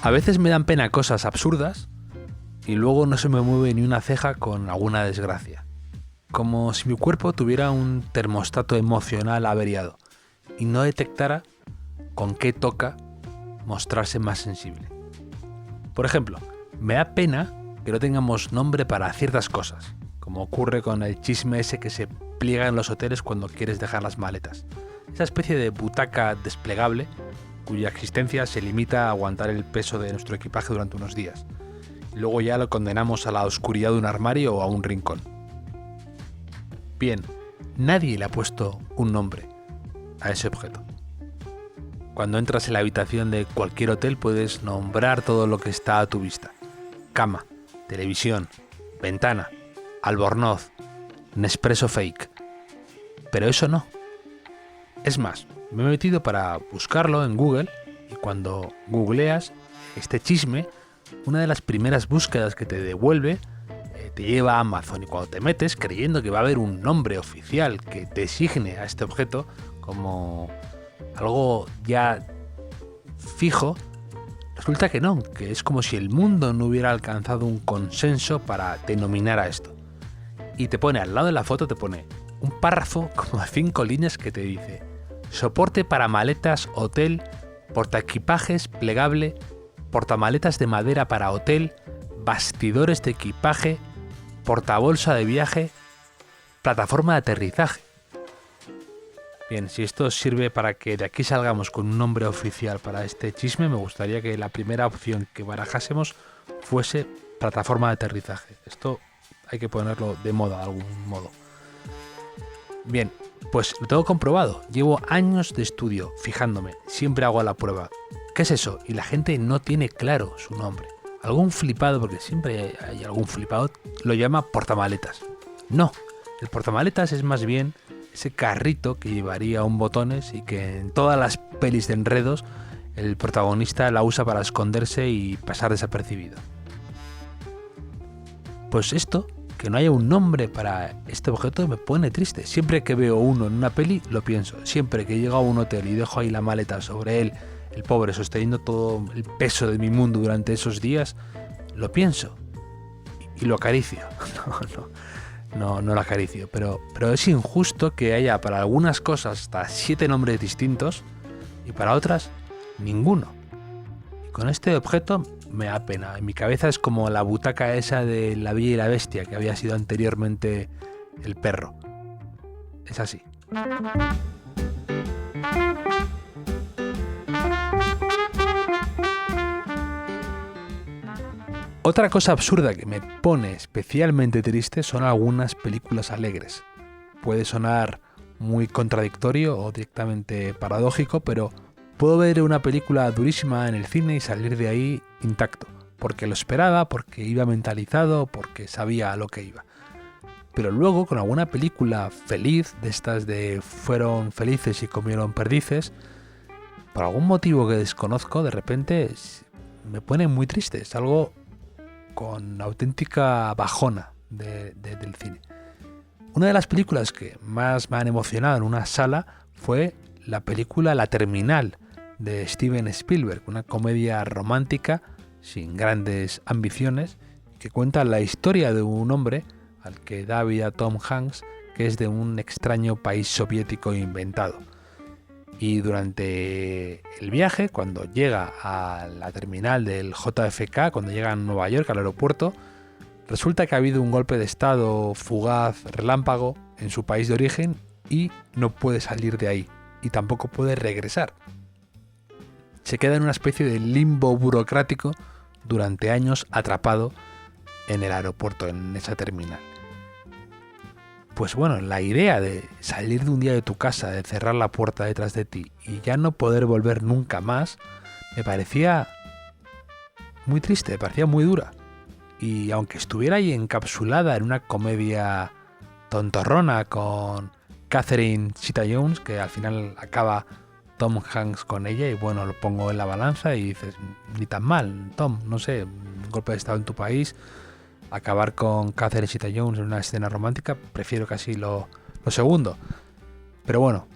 A veces me dan pena cosas absurdas y luego no se me mueve ni una ceja con alguna desgracia. Como si mi cuerpo tuviera un termostato emocional averiado y no detectara con qué toca mostrarse más sensible. Por ejemplo, me da pena que no tengamos nombre para ciertas cosas, como ocurre con el chisme ese que se pliega en los hoteles cuando quieres dejar las maletas. Esa especie de butaca desplegable cuya existencia se limita a aguantar el peso de nuestro equipaje durante unos días. Y luego ya lo condenamos a la oscuridad de un armario o a un rincón. Bien, nadie le ha puesto un nombre a ese objeto. Cuando entras en la habitación de cualquier hotel puedes nombrar todo lo que está a tu vista. Cama, televisión, ventana, albornoz, Nespresso fake. Pero eso no. Es más, me he metido para buscarlo en Google y cuando googleas este chisme, una de las primeras búsquedas que te devuelve te lleva a Amazon, y cuando te metes creyendo que va a haber un nombre oficial que designe a este objeto como algo ya fijo, resulta que no, que es como si el mundo no hubiera alcanzado un consenso para denominar a esto. Y te pone al lado de la foto, te pone un párrafo como de 5 líneas que te dice: soporte para maletas hotel, portaequipajes plegable, portamaletas de madera para hotel, bastidores de equipaje, portabolsa de viaje, plataforma de aterrizaje. Bien, si esto sirve para que de aquí salgamos con un nombre oficial para este chisme, me gustaría que la primera opción que barajásemos fuese plataforma de aterrizaje. Esto hay que ponerlo de moda de algún modo. Bien, pues lo tengo comprobado. Llevo años de estudio fijándome, siempre hago la prueba. ¿Qué es eso? Y la gente no tiene claro su nombre. Algún flipado, porque siempre hay algún flipado, lo llama portamaletas. No, el portamaletas es más bien ese carrito que llevaría un botones y que en todas las pelis de enredos el protagonista la usa para esconderse y pasar desapercibido. Pues esto, que no haya un nombre para este objeto, me pone triste. Siempre que veo uno en una peli lo pienso. Siempre que llego a un hotel y dejo ahí la maleta sobre él, el pobre sosteniendo todo el peso de mi mundo durante esos días, lo pienso y lo acaricio. No lo acaricio, pero es injusto que haya para algunas cosas hasta 7 nombres distintos y para otras ninguno. Y con este objeto me da pena. En mi cabeza es como la butaca esa de La Bella y la Bestia, que había sido anteriormente el perro. Es así. Otra cosa absurda que me pone especialmente triste son algunas películas alegres. Puede sonar muy contradictorio o directamente paradójico, pero puedo ver una película durísima en el cine y salir de ahí intacto, porque lo esperaba, porque iba mentalizado, porque sabía a lo que iba. Pero luego, con alguna película feliz, de estas de fueron felices y comieron perdices, por algún motivo que desconozco, de repente me pone muy triste. Es algo con auténtica bajona del cine. Una de las películas que más me han emocionado en una sala fue la película La Terminal de Steven Spielberg, una comedia romántica sin grandes ambiciones que cuenta la historia de un hombre al que da vida Tom Hanks, que es de un extraño país soviético inventado. Y durante el viaje, cuando llega a la terminal del JFK, cuando llega a Nueva York, al aeropuerto, resulta que ha habido un golpe de estado fugaz, relámpago, en su país de origen y no puede salir de ahí. Y tampoco puede regresar. Se queda en una especie de limbo burocrático durante años atrapado en el aeropuerto, en esa terminal. Pues bueno, la idea de salir de un día de tu casa, de cerrar la puerta detrás de ti y ya no poder volver nunca más, me parecía muy triste, me parecía muy dura. Y aunque estuviera ahí encapsulada en una comedia tontorrona con Catherine Zeta-Jones, que al final acaba Tom Hanks con ella, y bueno, lo pongo en la balanza y dices, ni tan mal, Tom, no sé, un golpe de estado en tu país, acabar con Catherine Zeta-Jones en una escena romántica, prefiero casi lo segundo. Pero bueno,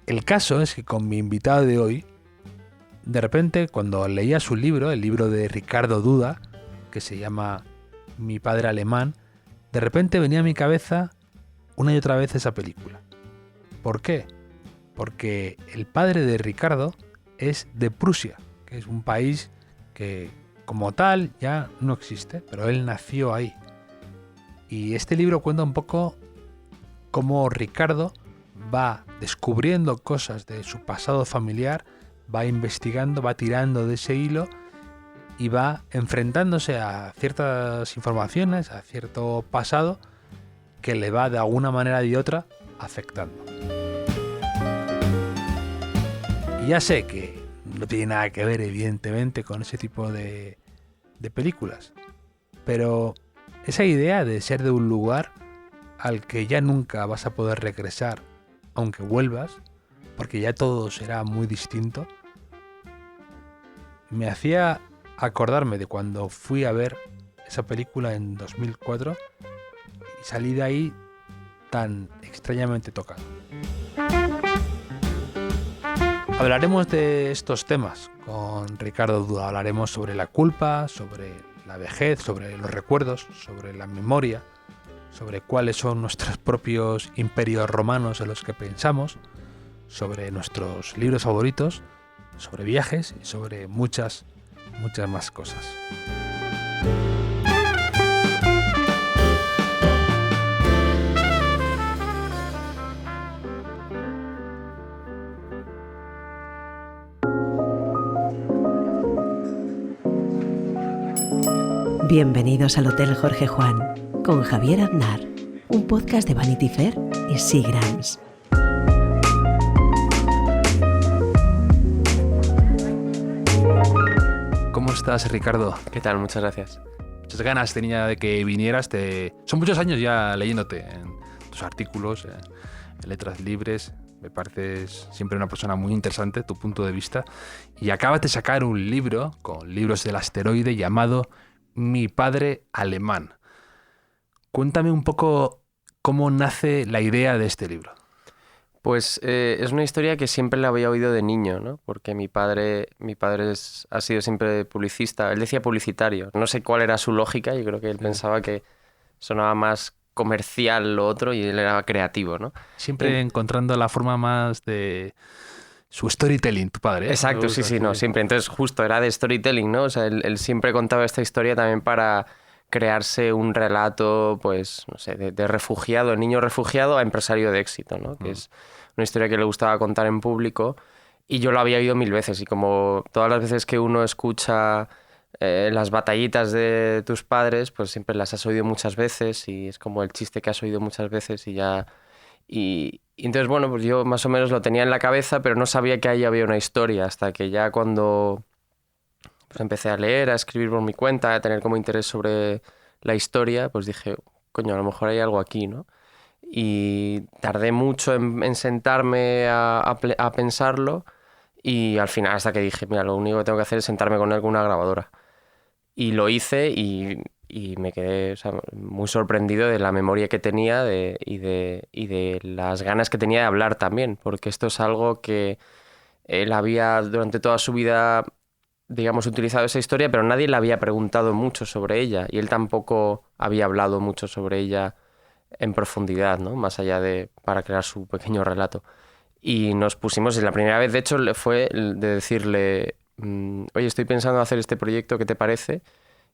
el caso es que con mi invitado de hoy de repente, cuando leía su libro, el libro de Ricardo Duda, que se llama Mi padre alemán, de repente venía a mi cabeza una y otra vez esa película. ¿Por qué? Porque el padre de Ricardo es de Prusia, que es un país que como tal ya no existe, pero él nació ahí. Y este libro cuenta un poco cómo Ricardo va descubriendo cosas de su pasado familiar, va investigando, va tirando de ese hilo y va enfrentándose a ciertas informaciones, a cierto pasado que le va de alguna manera y de otra afectando. Y ya sé que no tiene nada que ver evidentemente con ese tipo de películas, pero esa idea de ser de un lugar al que ya nunca vas a poder regresar, aunque vuelvas, porque ya todo será muy distinto, me hacía acordarme de cuando fui a ver esa película en 2004 y salí de ahí tan extrañamente tocado. Hablaremos de estos temas con Ricardo Duda. Hablaremos sobre la culpa, sobre la vejez, sobre los recuerdos, sobre la memoria, sobre cuáles son nuestros propios imperios romanos en los que pensamos, sobre nuestros libros favoritos, sobre viajes y sobre muchas más cosas. Bienvenidos al Hotel Jorge Juan con Javier Aznar, un podcast de Vanity Fair y Seagram's. ¿Cómo estás, Ricardo? ¿Qué tal? Muchas gracias. Muchas ganas tenía de que vinieras. Son muchos años ya leyéndote en tus artículos, en Letras Libres. Me pareces siempre una persona muy interesante, tu punto de vista. Y acabas de sacar un libro con Libros del Asteroide llamado Mi padre alemán. Cuéntame un poco cómo nace la idea de este libro. Pues es una historia que siempre la había oído de niño, ¿no? Porque mi padre ha sido siempre publicista, él decía publicitario. No sé cuál era su lógica, yo creo que él pensaba que sonaba más comercial lo otro y él era creativo, ¿no? Siempre encontrando la forma más de su storytelling, tu padre. Exacto, sí, no, siempre. Entonces justo era de storytelling, ¿no? O sea, él siempre contaba esta historia también para crearse un relato, pues, no sé, de refugiado, niño refugiado a empresario de éxito, ¿no? Que es una historia que le gustaba contar en público y yo lo había oído 1000 veces y como todas las veces que uno escucha las batallitas de tus padres, pues siempre las has oído muchas veces y es como el chiste que has oído muchas veces y ya... Y entonces, bueno, pues yo más o menos lo tenía en la cabeza, pero no sabía que ahí había una historia hasta que ya cuando... pues empecé a leer, a escribir por mi cuenta, a tener como interés sobre la historia, pues dije, coño, a lo mejor hay algo aquí, ¿no? Y tardé mucho en sentarme a pensarlo y al final hasta que dije, mira, lo único que tengo que hacer es sentarme con él con una grabadora. Y lo hice y me quedé, o sea, muy sorprendido de la memoria que tenía y de las ganas que tenía de hablar también, porque esto es algo que él había durante toda su vida... digamos, utilizado esa historia, pero nadie le había preguntado mucho sobre ella y él tampoco había hablado mucho sobre ella en profundidad, ¿no? Más allá de para crear su pequeño relato. Y nos pusimos, y la primera vez, de hecho, fue de decirle, oye, estoy pensando hacer este proyecto, ¿qué te parece?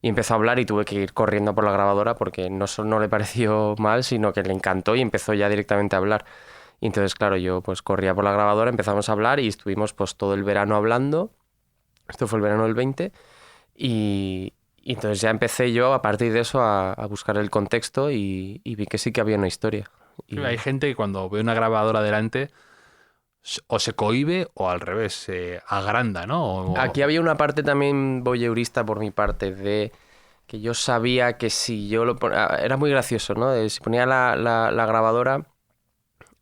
Y empezó a hablar y tuve que ir corriendo por la grabadora porque no solo no le pareció mal, sino que le encantó y empezó ya directamente a hablar. Y entonces, claro, yo pues corría por la grabadora, empezamos a hablar y estuvimos pues todo el verano hablando. Esto fue el verano del 20 y entonces ya empecé yo a partir de eso a buscar el contexto y vi que sí que había una historia. Y... hay gente que cuando ve una grabadora delante o se cohíbe o al revés, se agranda, ¿no? Aquí había una parte también voyeurista por mi parte de que yo sabía que si yo lo ponía... Era muy gracioso, ¿no? Si ponía la grabadora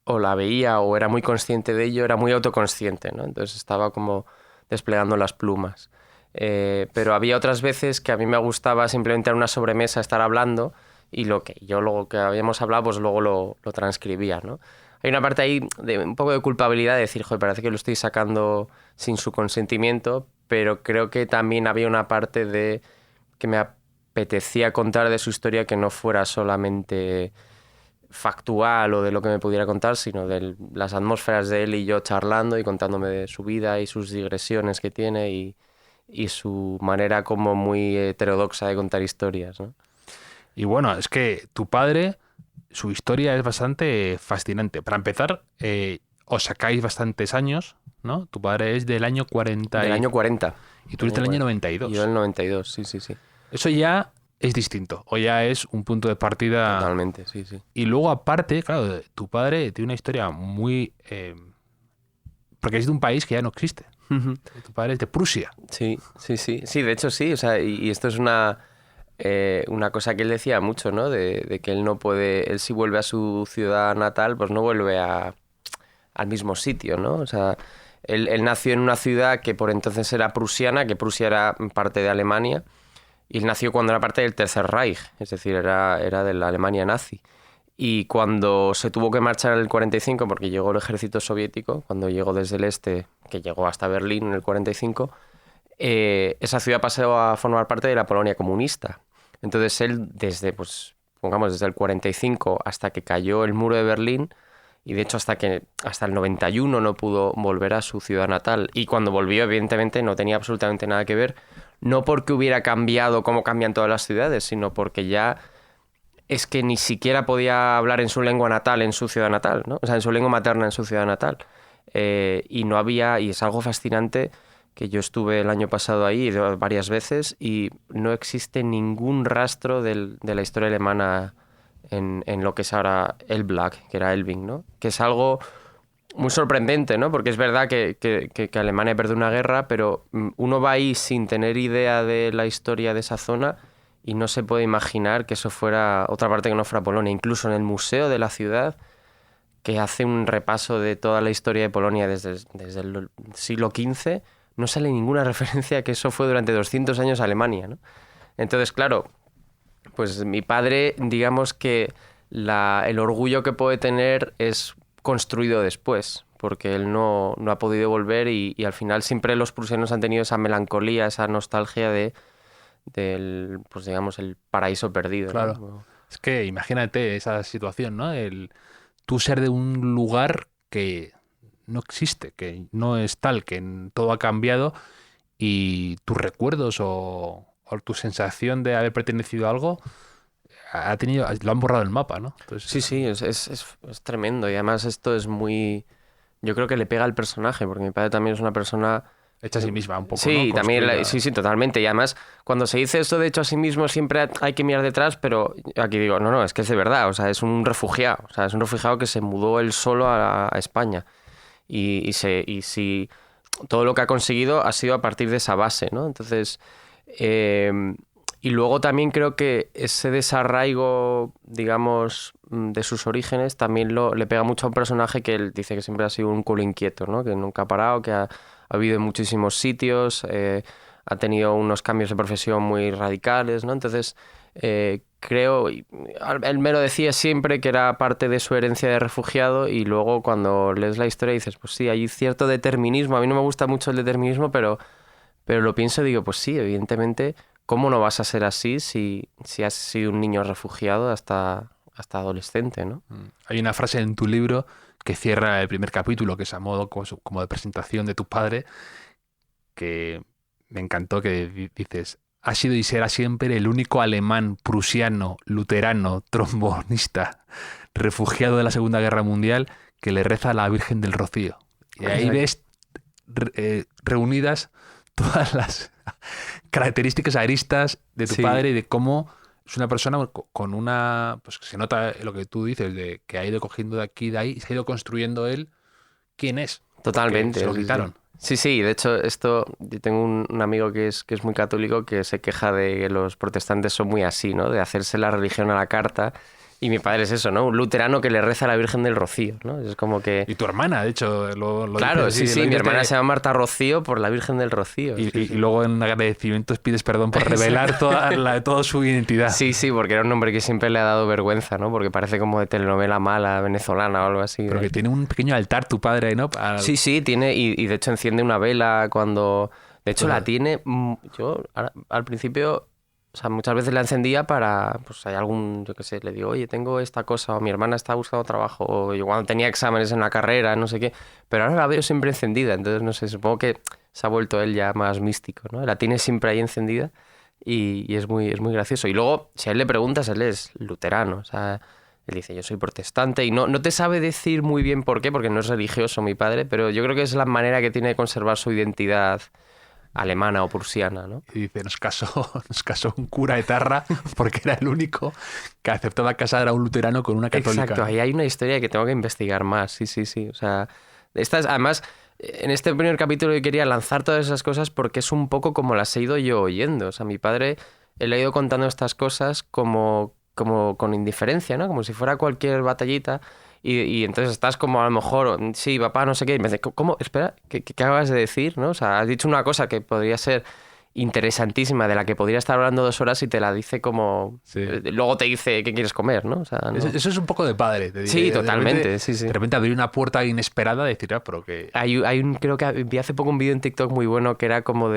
o la veía o era muy consciente de ello, era muy autoconsciente, ¿no? Entonces estaba como... desplegando las plumas. Pero había otras veces que a mí me gustaba simplemente en una sobremesa estar hablando y lo que habíamos hablado pues luego lo transcribía, ¿no? hay una parte ahí de un poco de culpabilidad de decir, joder, parece que lo estoy sacando sin su consentimiento, pero creo que también había una parte de que me apetecía contar de su historia que no fuera solamente factual o de lo que me pudiera contar, sino de las atmósferas de él y yo charlando y contándome de su vida y sus digresiones que tiene y su manera como muy heterodoxa de contar historias, ¿no? Y bueno, es que tu padre, su historia es bastante fascinante. Para empezar, os sacáis bastantes años, ¿no? Tu padre es del año 40. Del año 40. Y tú eres del año 92. Yo del 92, sí. Eso ya es distinto, o ya es un punto de partida. Totalmente, sí. Y luego aparte, claro, tu padre tiene una historia muy... porque es de un país que ya no existe. Tu padre es de Prusia. Sí, de hecho sí, o sea, y esto es una cosa que él decía mucho, ¿no? De que él no puede, él si vuelve a su ciudad natal, pues no vuelve al mismo sitio, ¿no? O sea, él nació en una ciudad que por entonces era prusiana, que Prusia era parte de Alemania, y él nació cuando era parte del Tercer Reich, es decir, era de la Alemania nazi. Y cuando se tuvo que marchar en el 45, porque llegó el ejército soviético, cuando llegó desde el este, que llegó hasta Berlín en el 45, esa ciudad pasó a formar parte de la Polonia comunista. Entonces él, desde el 45 hasta que cayó el muro de Berlín, y de hecho hasta el 91 no pudo volver a su ciudad natal. Y cuando volvió, evidentemente, no tenía absolutamente nada que ver, no porque hubiera cambiado como cambian todas las ciudades, sino porque ya es que ni siquiera podía hablar en su lengua natal en su ciudad natal, ¿no? O sea, en su lengua materna en su ciudad natal. Y no había, y es algo fascinante, que yo estuve el año pasado ahí varias veces y no existe ningún rastro de la historia alemana en lo que es ahora Elbląg, que era Elbing, ¿no? Que es algo muy sorprendente, ¿no? Porque es verdad que Alemania perdió una guerra, pero uno va ahí sin tener idea de la historia de esa zona y no se puede imaginar que eso fuera otra parte que no fuera Polonia. Incluso en el museo de la ciudad, que hace un repaso de toda la historia de Polonia desde el siglo XV, no sale ninguna referencia a que eso fue durante 200 años Alemania, ¿no? Entonces, claro, pues mi padre, digamos que el orgullo que puede tener es construido después, porque él no ha podido volver y al final siempre los prusianos han tenido esa melancolía, esa nostalgia del, pues digamos, el paraíso perdido, claro, ¿no? Es que imagínate esa situación, ¿no? Tú ser de un lugar que no existe, que no es tal, que todo ha cambiado y tus recuerdos o tu sensación de haber pertenecido a algo lo han borrado del mapa, ¿no? Entonces, sí, es tremendo y además esto es muy... Yo creo que le pega al personaje, porque mi padre también es una persona... hecha a sí misma un poco, sí, ¿no? También, sí, totalmente. Y además, cuando se dice esto de hecho a sí mismo, siempre hay que mirar detrás, pero aquí digo, no, es que es de verdad, o sea, es un refugiado. O sea, es un refugiado que se mudó él solo a España. Y si todo lo que ha conseguido ha sido a partir de esa base, ¿no? Entonces, y luego también creo que ese desarraigo, digamos, de sus orígenes también le pega mucho a un personaje que él dice que siempre ha sido un culo inquieto, ¿no? Que nunca ha parado, que ha habido en muchísimos sitios, ha tenido unos cambios de profesión muy radicales, ¿no? Entonces, creo, él me lo decía siempre, que era parte de su herencia de refugiado, y luego cuando lees la historia dices, pues sí, hay cierto determinismo. A mí no me gusta mucho el determinismo, pero lo pienso y digo, pues sí, evidentemente, ¿cómo no vas a ser así si has sido un niño refugiado hasta adolescente, ¿no? Hay una frase en tu libro que cierra el primer capítulo, que es a modo como de presentación de tu padre, que me encantó, que dices: ha sido y será siempre el único alemán, prusiano, luterano, trombonista, refugiado de la Segunda Guerra Mundial, que le reza a la Virgen del Rocío. Y ahí ves reunidas todas las características aristas de tu padre y de cómo es una persona con una... pues se nota lo que tú dices, de que ha ido cogiendo de aquí y de ahí y se ha ido construyendo él quién es. Totalmente. Se lo quitaron. Sí, de hecho, yo tengo un amigo que es muy católico, que se queja de que los protestantes son muy así, ¿no? De hacerse la religión a la carta Y mi padre es eso, ¿no? Un luterano que le reza a la Virgen del Rocío, ¿no? Es como que... Y tu hermana, de hecho, lo Claro, dice, sí, mi hermana se llama Marta Rocío por la Virgen del Rocío. Y luego en agradecimientos pides perdón por revelar toda su identidad. Sí, porque era un nombre que siempre le ha dado vergüenza, ¿no? Porque parece como de telenovela mala venezolana o algo así. Pero que tiene un pequeño altar tu padre, ¿no? Sí, tiene, y de hecho enciende una vela cuando... De hecho la tiene... Yo al principio... O sea, muchas veces la encendía para, pues hay algún, yo qué sé, le digo, oye, tengo esta cosa, o mi hermana está buscando trabajo, o yo cuando tenía exámenes en la carrera, no sé qué, pero ahora la veo siempre encendida, entonces no sé, supongo que se ha vuelto él ya más místico, ¿no? La tiene siempre ahí encendida y es muy gracioso. Y luego, si a él le preguntas, él es luterano, o sea, él dice, yo soy protestante, y no te sabe decir muy bien por qué, porque no es religioso mi padre, pero yo creo que es la manera que tiene de conservar su identidad alemana o prusiana, ¿no? Y dice, nos casó un cura etarra porque era el único que aceptaba casar a un luterano con una católica. Exacto, ahí hay una historia que tengo que investigar más, sí. O sea, además, en este primer capítulo yo quería lanzar todas esas cosas porque es un poco como las he ido yo oyendo. O sea, mi padre, él ha ido contando estas cosas como con indiferencia, ¿no? Como si fuera cualquier batallita. Y entonces estás como a lo mejor, sí, papá, no sé qué, y me dice, ¿cómo? Espera, ¿qué acabas de decir? ¿No? O sea, has dicho una cosa que podría ser interesantísima, de la que podría estar hablando 2 horas y te la dice como... Sí. Luego te dice qué quieres comer, ¿no? O sea, ¿no? Eso es un poco de padre. Te sí, totalmente, sí. De repente abrir una puerta inesperada y decir, pero que... Creo que vi hace poco un vídeo en TikTok muy bueno que era como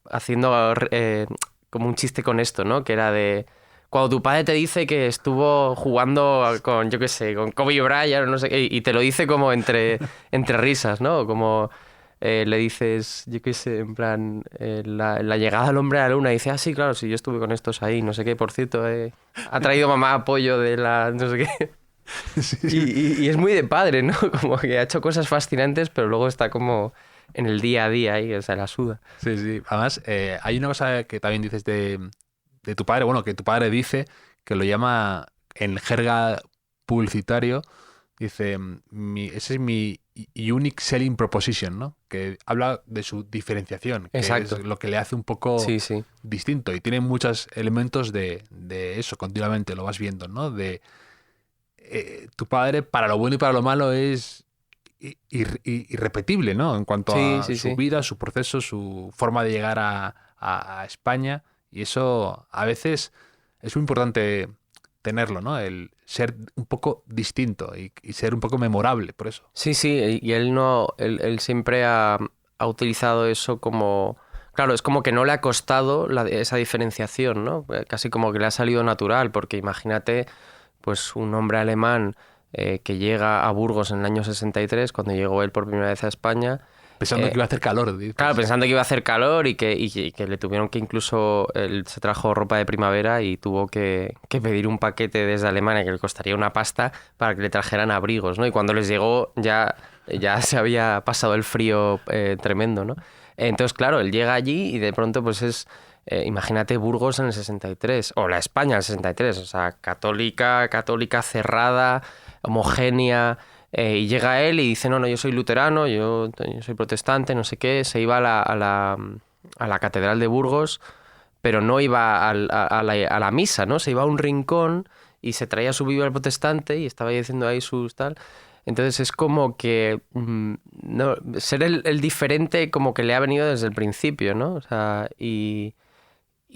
haciendo como un chiste con esto, ¿no? Que era de... Cuando tu padre te dice que estuvo jugando con, yo qué sé, con Kobe Bryant, no sé qué, y te lo dice como entre risas, ¿no? Como le dices, yo qué sé, en plan, la llegada del hombre a la luna, y dice, sí, claro, sí, yo estuve con estos ahí, no sé qué, por cierto, ha traído mamá apoyo de la, no sé qué. Sí. Y es muy de padre, ¿no? Como que ha hecho cosas fascinantes, pero luego está como en el día a día ahí, o sea, la suda. Sí. Además, hay una cosa que también dices de tu padre, bueno, que tu padre dice, que lo llama en jerga publicitario, dice, ese es mi unique selling proposition, ¿no? Que habla de su diferenciación, que Exacto. es lo que le hace un poco distinto, y tiene muchos elementos de eso, continuamente lo vas viendo, ¿no? De tu padre, para lo bueno y para lo malo, es irrepetible, ¿no? En cuanto a su vida, su proceso, su forma de llegar a España. Y eso a veces es muy importante tenerlo, ¿no? El ser un poco distinto y ser un poco memorable, por eso. Sí, y él siempre ha utilizado eso como... Claro, es como que no le ha costado esa diferenciación, ¿no? Casi como que le ha salido natural, porque imagínate, pues un hombre alemán que llega a Burgos en el año 63, cuando llegó él por primera vez a España... Pensando que iba a hacer calor. Dices. Claro, pensando que iba a hacer calor y que le tuvieron que incluso... Él se trajo ropa de primavera y tuvo que pedir un paquete desde Alemania que le costaría una pasta para que le trajeran abrigos, ¿no? Y cuando les llegó ya se había pasado el frío tremendo, ¿no? Entonces, claro, él llega allí y de pronto pues es... imagínate Burgos en el 63, o la España en el 63, o sea, católica cerrada, homogénea... y llega él y dice, no, yo soy luterano, yo soy protestante, no sé qué. Se iba a la catedral de Burgos, pero no iba a la misa, ¿no? Se iba a un rincón y se traía su Biblia protestante y estaba diciendo ahí sus tal. Entonces es como que no, ser el diferente como que le ha venido desde el principio, ¿no? O sea, y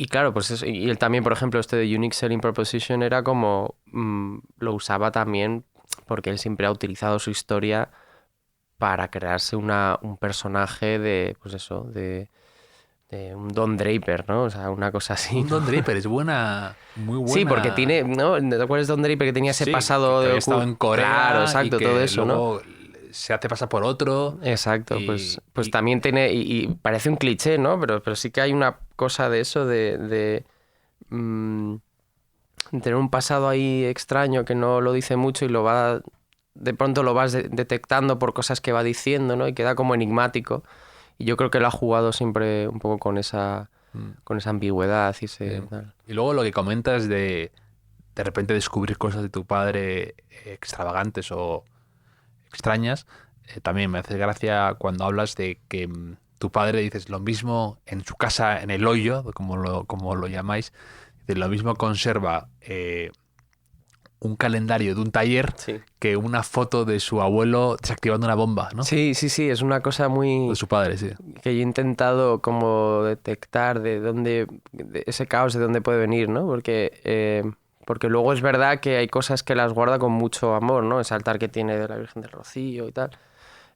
claro, pues eso, y él también, por ejemplo, este de Unique Selling Proposition era como lo usaba también porque él siempre ha utilizado su historia para crearse un personaje de, pues eso, de un Don Draper, ¿no? O sea, una cosa así. Un Don Draper es buena, muy buena. Sí, porque tiene, ¿no? ¿Te acuerdas de Don Draper que tenía ese pasado que de... había estado en Corea, claro, exacto, y que todo eso, luego ¿no? Se hace pasar por otro. Exacto, pues también tiene, y parece un cliché, ¿no? Pero sí que hay una cosa de eso, de tener un pasado ahí extraño que no lo dice mucho y de pronto lo vas detectando por cosas que va diciendo, ¿no? Y queda como enigmático. Y yo creo que lo ha jugado siempre un poco con esa ambigüedad y tal. Y luego lo que comentas de repente descubrir cosas de tu padre extravagantes o extrañas, también me hace gracia cuando hablas de que tu padre, dices, lo mismo en su casa, en el hoyo, como lo llamáis, lo mismo conserva un calendario de un taller Sí. que una foto de su abuelo desactivando una bomba, ¿no? Sí, sí, sí, es una cosa muy... De su padre, sí. que yo he intentado como detectar de dónde, ese caos de dónde puede venir, ¿no? Porque luego es verdad que hay cosas que las guarda con mucho amor, ¿no? Ese altar que tiene de la Virgen del Rocío y tal.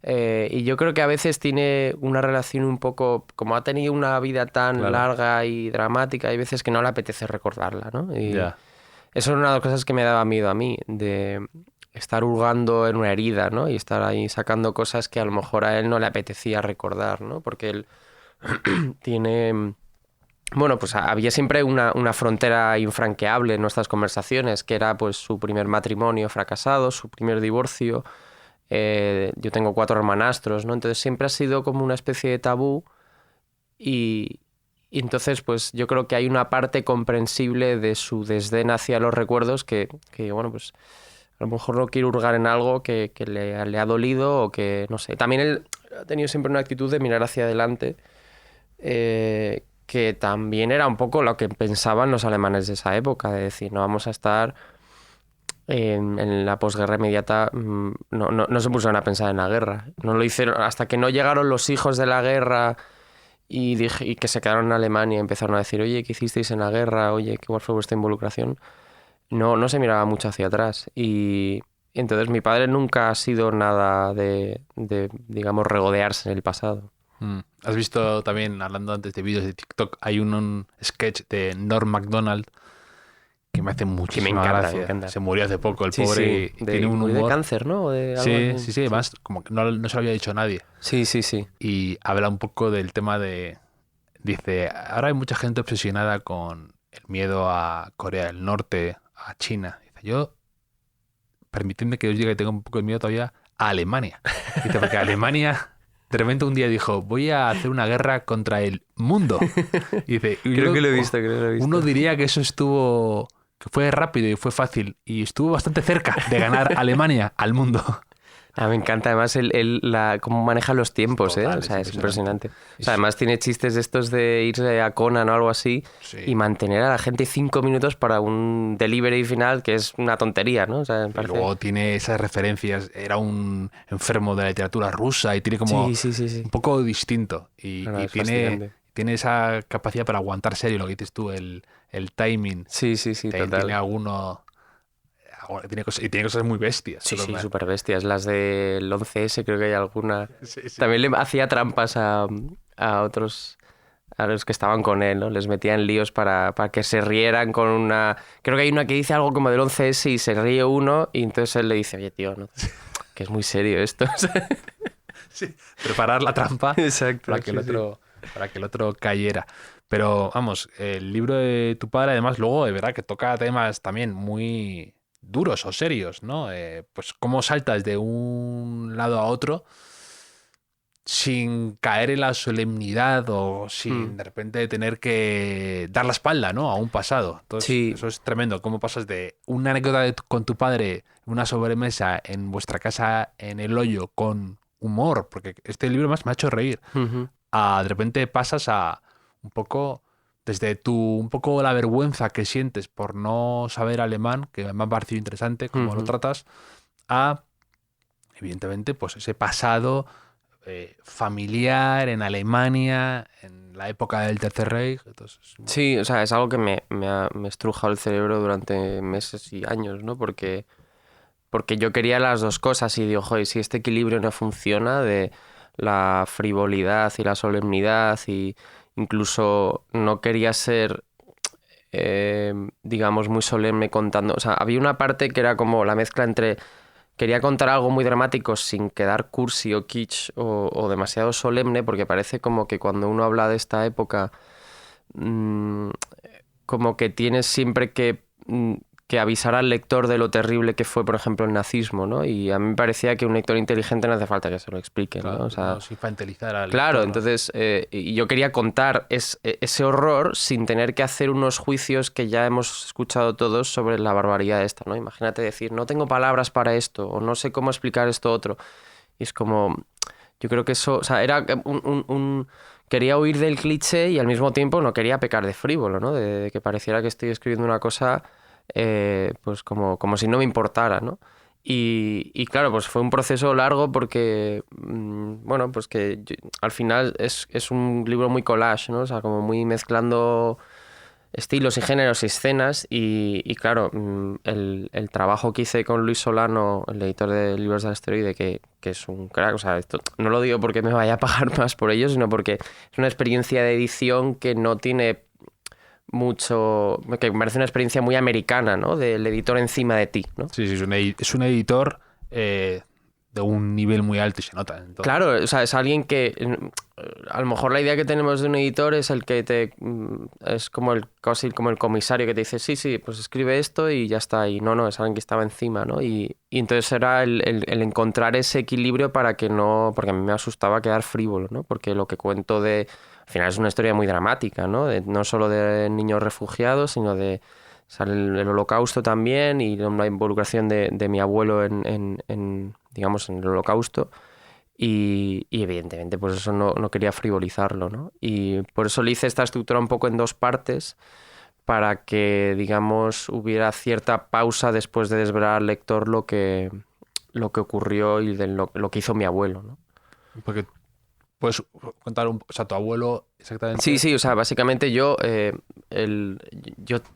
Y yo creo que a veces tiene una relación un poco, como ha tenido una vida tan Claro. larga y dramática, hay veces que no le apetece recordarla, ¿no? Y Ya. eso es una de las cosas que me daba miedo a mí, de estar hurgando en una herida, ¿no? Y estar ahí sacando cosas que a lo mejor a él no le apetecía recordar, ¿no? Porque él tiene... Bueno, pues había siempre una frontera infranqueable en nuestras conversaciones, que era pues su primer matrimonio fracasado, su primer divorcio. Yo tengo 4 hermanastros, ¿no? Entonces siempre ha sido como una especie de tabú y entonces pues yo creo que hay una parte comprensible de su desdén hacia los recuerdos que bueno, pues a lo mejor no quiere hurgar en algo que le ha dolido o que, no sé. También él ha tenido siempre una actitud de mirar hacia adelante, que también era un poco lo que pensaban los alemanes de esa época, de decir, no vamos a estar en la posguerra inmediata, no se pusieron a pensar en la guerra. No lo hicieron hasta que no llegaron los hijos de la guerra y que se quedaron en Alemania y empezaron a decir, oye, ¿qué hicisteis en la guerra? Oye, ¿cuál fue vuestra involucración? No se miraba mucho hacia atrás. Y entonces mi padre nunca ha sido nada de digamos, regodearse en el pasado. Has visto también, hablando antes de vídeos de TikTok, hay un sketch de Norm Macdonald que me hace muchísima encanta, gracia. me encanta. Se murió hace poco el Sí, pobre sí, y tiene un murió humor. de cáncer, ¿no? O de algo Sí, así. sí, además como que no se lo había dicho nadie. Sí, sí, sí. Y habla un poco del tema de... Dice, ahora hay mucha gente obsesionada con el miedo a Corea del Norte, a China. Dice, yo, permitidme que os diga que tengo un poco de miedo todavía a Alemania. Dice, porque Alemania de repente un día dijo, voy a hacer una guerra contra el mundo. Y dice, y Creo uno- que lo he visto. Uno diría que eso estuvo, que fue rápido y fue fácil y estuvo bastante cerca de ganar Alemania al mundo. Me encanta además cómo maneja los tiempos, Total, ¿eh? O sea, es es impresionante. impresionante. O sea, además tiene chistes de estos de irse a Conan o algo así Sí. y mantener a la gente 5 minutos para un delivery final que es una tontería, ¿no? O sea, me Y parece... luego tiene esas referencias, era un enfermo de la literatura rusa y tiene como Sí. un poco distinto y, No, y es tiene, fascinante. tiene esa capacidad para aguantar serio, lo que dices tú, el timing. Sí, También total. tiene alguno... y tiene cosas muy bestias. Sí, Pero súper bestias. Las del 11S creo que hay alguna. Sí. También le hacía trampas a otros, a los que estaban con él, ¿no? Les metía en líos para que se rieran con una... Creo que hay una que dice algo como del 11S y se ríe uno y entonces él le dice, oye, tío, no, que es muy serio esto. Sí, preparar la trampa Exacto. para que el otro cayera. Pero vamos, el libro de tu padre además luego de verdad que toca temas también muy duros o serios, ¿no? Pues cómo saltas de un lado a otro sin caer en la solemnidad o sin de repente tener que dar la espalda, ¿no? A un pasado. Entonces, Sí. eso es tremendo. Cómo pasas de una anécdota con tu padre, una sobremesa en vuestra casa en el hoyo con humor, porque este libro más me ha hecho reír, Ujú. a de repente pasas a un poco desde un poco la vergüenza que sientes por no saber alemán, que me ha parecido interesante cómo lo Ujú. tratas, a evidentemente pues ese pasado familiar en Alemania, en la época del Tercer Reich. Entonces, Sí, o sea, es algo que me ha estrujado el cerebro durante meses y años, ¿no? Porque yo quería las dos cosas y digo, joder, si este equilibrio no funciona de la frivolidad y la solemnidad y incluso no quería ser, digamos, muy solemne contando. O sea, había una parte que era como la mezcla entre quería contar algo muy dramático sin quedar cursi o kitsch o demasiado solemne, porque parece como que cuando uno habla de esta época, como que tienes siempre que avisar al lector de lo terrible que fue, por ejemplo, el nazismo, ¿no? Y a mí me parecía que un lector inteligente no hace falta que se lo explique, claro, ¿no? O sea, no es infantilizar al claro, lector, ¿no? entonces y yo quería contar ese horror sin tener que hacer unos juicios que ya hemos escuchado todos sobre la barbaridad esta, ¿no? Imagínate decir, no tengo palabras para esto o no sé cómo explicar esto otro. Y es como, yo creo que eso, o sea, era quería huir del cliché y al mismo tiempo no quería pecar de frívolo, ¿no? De que pareciera que estoy escribiendo una cosa pues como si no me importara, ¿no? Y claro, pues fue un proceso largo porque, bueno, pues que al final es un libro muy collage, ¿no? O sea, como muy mezclando estilos y géneros y escenas y claro, el trabajo que hice con Luis Solano, el editor de Libros del Asteroide, que es un crack, o sea, esto no lo digo porque me vaya a pagar más por ello, sino porque es una experiencia de edición que no tiene mucho, que me parece una experiencia muy americana, ¿no? Del editor encima de ti, ¿no? Sí, es un editor de un nivel muy alto y se nota. Entonces. Claro, o sea, es alguien que a lo mejor la idea que tenemos de un editor es el que es como casi como el comisario que te dice, sí, pues escribe esto y ya está. Y no, es alguien que estaba encima, ¿no? Y entonces era el encontrar ese equilibrio para que no, porque a mí me asustaba quedar frívolo, ¿no? Porque lo que cuento al final es una historia muy dramática, ¿no? No solo de niños refugiados, sino de sale el Holocausto también y la involucración de mi abuelo digamos, en el Holocausto. Y evidentemente, pues eso no quería frivolizarlo, ¿no? Y por eso le hice esta estructura un poco en dos partes para que, digamos, hubiera cierta pausa después de desvelar al lector lo que ocurrió y lo que hizo mi abuelo, ¿no? Porque puedes contar o sea, tu abuelo exactamente. Sí, o sea, básicamente yo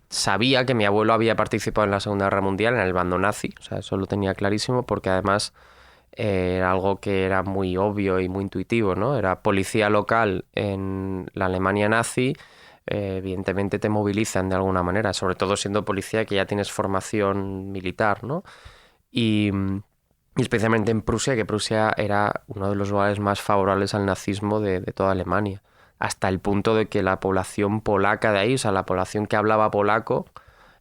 sabía que mi abuelo había participado en la Segunda Guerra Mundial en el bando nazi, o sea, eso lo tenía clarísimo porque además era algo que era muy obvio y muy intuitivo, ¿no? Era policía local en la Alemania nazi, evidentemente te movilizan de alguna manera, sobre todo siendo policía que ya tienes formación militar, ¿no? Y especialmente en Prusia, que Prusia era uno de los lugares más favorables al nazismo de toda Alemania, hasta el punto de que la población polaca de ahí, o sea, la población que hablaba polaco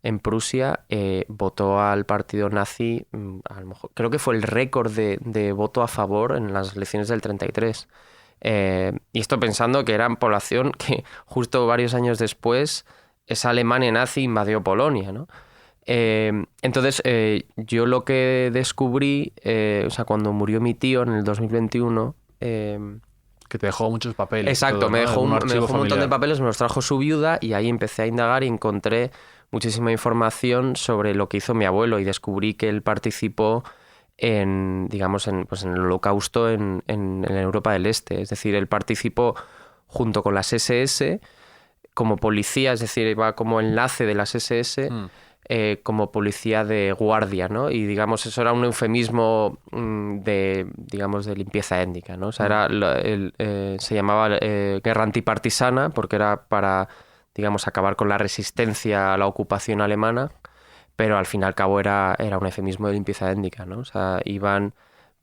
en Prusia, votó al partido nazi, a lo mejor, creo que fue el récord de voto a favor en las elecciones del 33. Y esto pensando que era población que justo varios años después esa Alemania nazi invadió Polonia, ¿no? Entonces, yo lo que descubrí, o sea, cuando murió mi tío en el 2021... que te dejó muchos papeles. Exacto, todo, ¿no? me dejó un montón de familiar. papeles, me los trajo su viuda y ahí empecé a indagar y encontré muchísima información sobre lo que hizo mi abuelo y descubrí que él participó digamos, en el Holocausto en Europa del Este. Es decir, él participó junto con las SS como policía, es decir, iba como enlace de las SS como policía de guardia, ¿no? Y digamos, eso era un eufemismo digamos, de limpieza étnica, ¿no? O sea, se llamaba guerra antipartisana porque era para, digamos, acabar con la resistencia a la ocupación alemana, pero al fin y al cabo era un eufemismo de limpieza étnica, ¿no? O sea, iban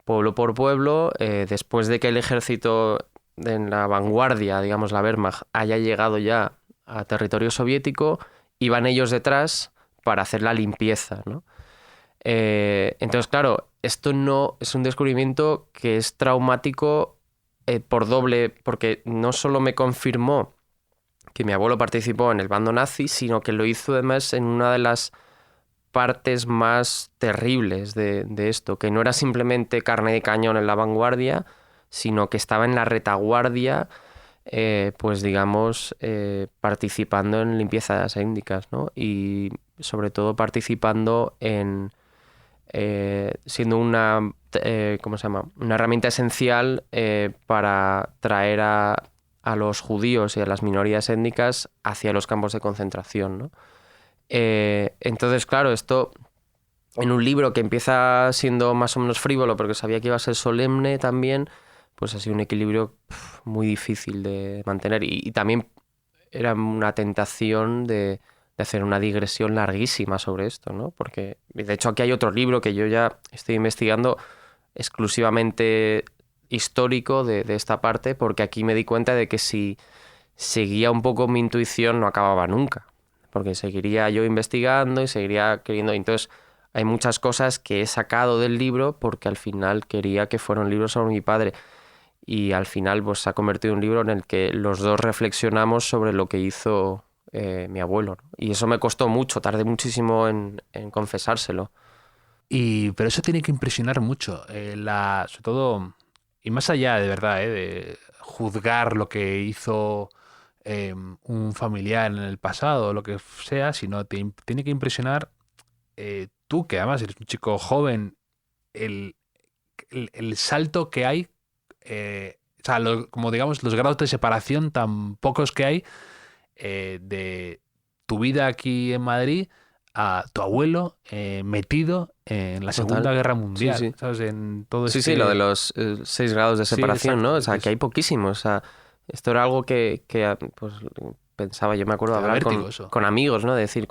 pueblo por pueblo, después de que el ejército en la vanguardia, digamos, la Wehrmacht, haya llegado ya a territorio soviético, iban ellos detrás para hacer la limpieza, ¿no? Entonces, claro, esto no es un descubrimiento que es traumático por doble, porque no solo me confirmó que mi abuelo participó en el bando nazi, sino que lo hizo además en una de las partes más terribles de esto, que no era simplemente carne de cañón en la vanguardia, sino que estaba en la retaguardia, pues digamos, participando en limpiezas étnicas, ¿no? Y sobre todo participando siendo una, ¿cómo se llama? Una herramienta esencial para traer a los judíos y a las minorías étnicas hacia los campos de concentración, ¿no? Entonces, claro, esto en un libro que empieza siendo más o menos frívolo porque sabía que iba a ser solemne también, pues ha sido un equilibrio muy difícil de mantener y también era una tentación de hacer una digresión larguísima sobre esto, ¿no? Porque de hecho aquí hay otro libro que yo ya estoy investigando exclusivamente histórico de esta parte, porque aquí me di cuenta de que si seguía un poco mi intuición no acababa nunca, porque seguiría yo investigando y seguiría queriendo. Entonces hay muchas cosas que he sacado del libro porque al final quería que fuera un libro sobre mi padre y al final pues se ha convertido en un libro en el que los dos reflexionamos sobre lo que hizo mi abuelo, ¿no? Y eso me costó mucho, tardé muchísimo en confesárselo. Pero eso tiene que impresionar mucho, sobre todo, y más allá de verdad, de juzgar lo que hizo un familiar en el pasado o lo que sea, sino tiene que impresionar tú, que además eres un chico joven, el salto que hay, o sea, como digamos, los grados de separación tan pocos que hay de tu vida aquí en Madrid a tu abuelo metido en la Total. Segunda Guerra Mundial, Sí. ¿sabes? En todo Sí, este... sí, lo de los 6 grados de Sí, separación, exacto. ¿no? O sea, Entonces, que hay poquísimos. O sea, esto era algo que pues, pensaba, yo me acuerdo de te da hablar vértigo eso. con amigos, ¿no? De decir,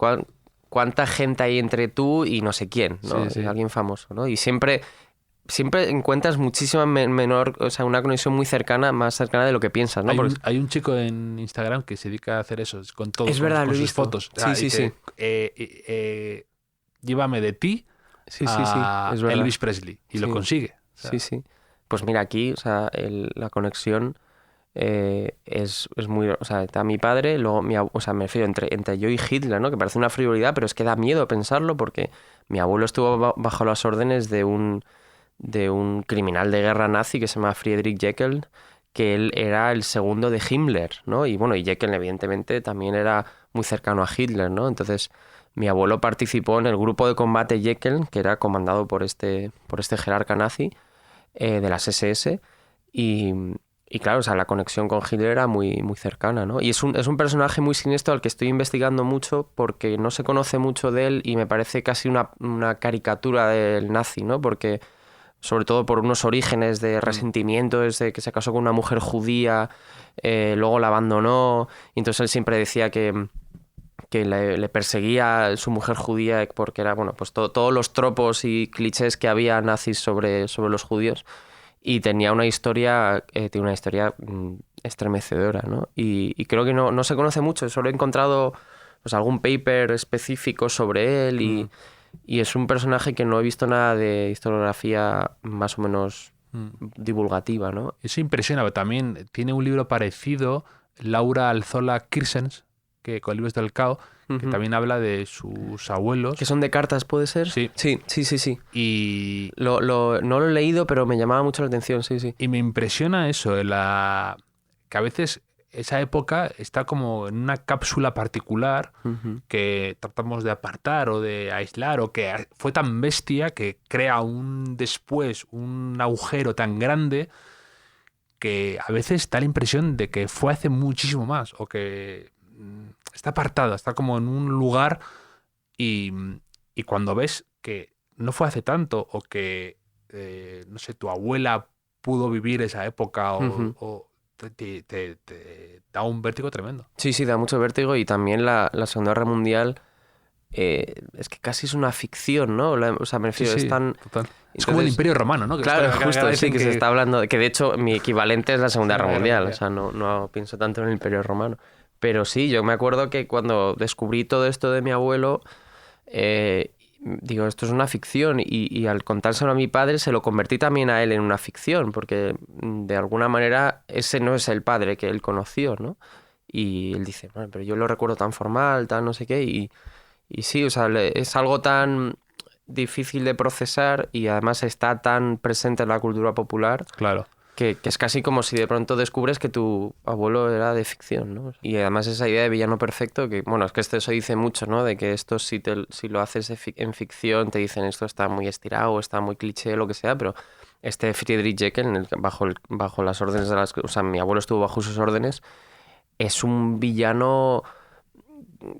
¿cuánta gente hay entre tú y no sé quién, ¿no? Sí, sí. Alguien famoso, ¿no? Y siempre encuentras muchísima menor, o sea, una conexión muy cercana, más cercana de lo que piensas, ¿no? Hay un chico en Instagram que se dedica a hacer eso, con todo, Es verdad, con lo he sus visto. fotos. O Sí, sea, sí, dice, sí. Llévame de ti Sí, a es verdad. Elvis Presley. Y lo Sí. consigue. O sea, Sí. Pues mira, aquí, o sea, la conexión es muy... O sea, está mi padre, luego o sea, me refiero entre yo y Hitler, ¿no? Que parece una frivolidad, pero es que da miedo pensarlo porque mi abuelo estuvo bajo las órdenes de un criminal de guerra nazi que se llama Friedrich Jekyll, que él era el segundo de Himmler, ¿no? Y bueno, y Jekyll evidentemente también era muy cercano a Hitler, ¿no? Entonces, mi abuelo participó en el grupo de combate Jekyll, que era comandado por este jerarca nazi de las SS, y claro, o sea, la conexión con Hitler era muy, muy cercana, ¿no? Y es un personaje muy siniestro al que estoy investigando mucho porque no se conoce mucho de él y me parece casi una caricatura del nazi, ¿no? Porque sobre todo por unos orígenes de resentimiento desde que se casó con una mujer judía, luego la abandonó, y entonces él siempre decía que le perseguía su mujer judía porque era, bueno, pues todos los tropos y clichés que había nazis sobre los judíos, y tenía una historia, estremecedora, ¿no? Y creo que no se conoce mucho, solo he encontrado pues algún paper específico sobre él y es un personaje que no he visto nada de historiografía más o menos divulgativa, ¿no? eso impresiona. También tiene un libro parecido, Laura Alzola Kirsens, que con Libros del Cao, que también habla de sus abuelos. ¿Que son de cartas, puede ser? Sí. Sí. Y No lo he leído, pero me llamaba mucho la atención, sí. Y me impresiona eso, que a veces esa época está como en una cápsula particular que tratamos de apartar o de aislar, o que fue tan bestia que crea después un agujero tan grande que a veces da la impresión de que fue hace muchísimo más, o que está apartada, está como en un lugar y cuando ves que no fue hace tanto, o que, no sé, tu abuela pudo vivir esa época, o te da un vértigo tremendo. Sí, da mucho vértigo, y también la Segunda Guerra Mundial es que casi es una ficción, ¿no? O sea, me refiero, Sí, es tan... total. Es como el Imperio Romano, ¿no? Que Claro, está- justo, dicen sí, que se está hablando... Que de hecho mi equivalente es la Segunda Guerra Mundial, o sea, no pienso tanto en el Imperio Romano. Pero sí, yo me acuerdo que cuando descubrí todo esto de mi abuelo, digo, esto es una ficción, y al contárselo a mi padre se lo convertí también a él en una ficción, porque de alguna manera ese no es el padre que él conoció, ¿no? Y él dice, bueno, pero yo lo recuerdo tan formal, tan no sé qué, y sí, o sea, es algo tan difícil de procesar y además está tan presente en la cultura popular Claro. que es casi como si de pronto descubres que tu abuelo era de ficción, ¿no? Y además esa idea de villano perfecto, que bueno, es que esto se dice mucho, ¿no? De que esto si lo haces en ficción te dicen esto está muy estirado, está muy cliché, lo que sea, pero este Friedrich Jekyll, bajo las órdenes o sea, mi abuelo estuvo bajo sus órdenes, es un villano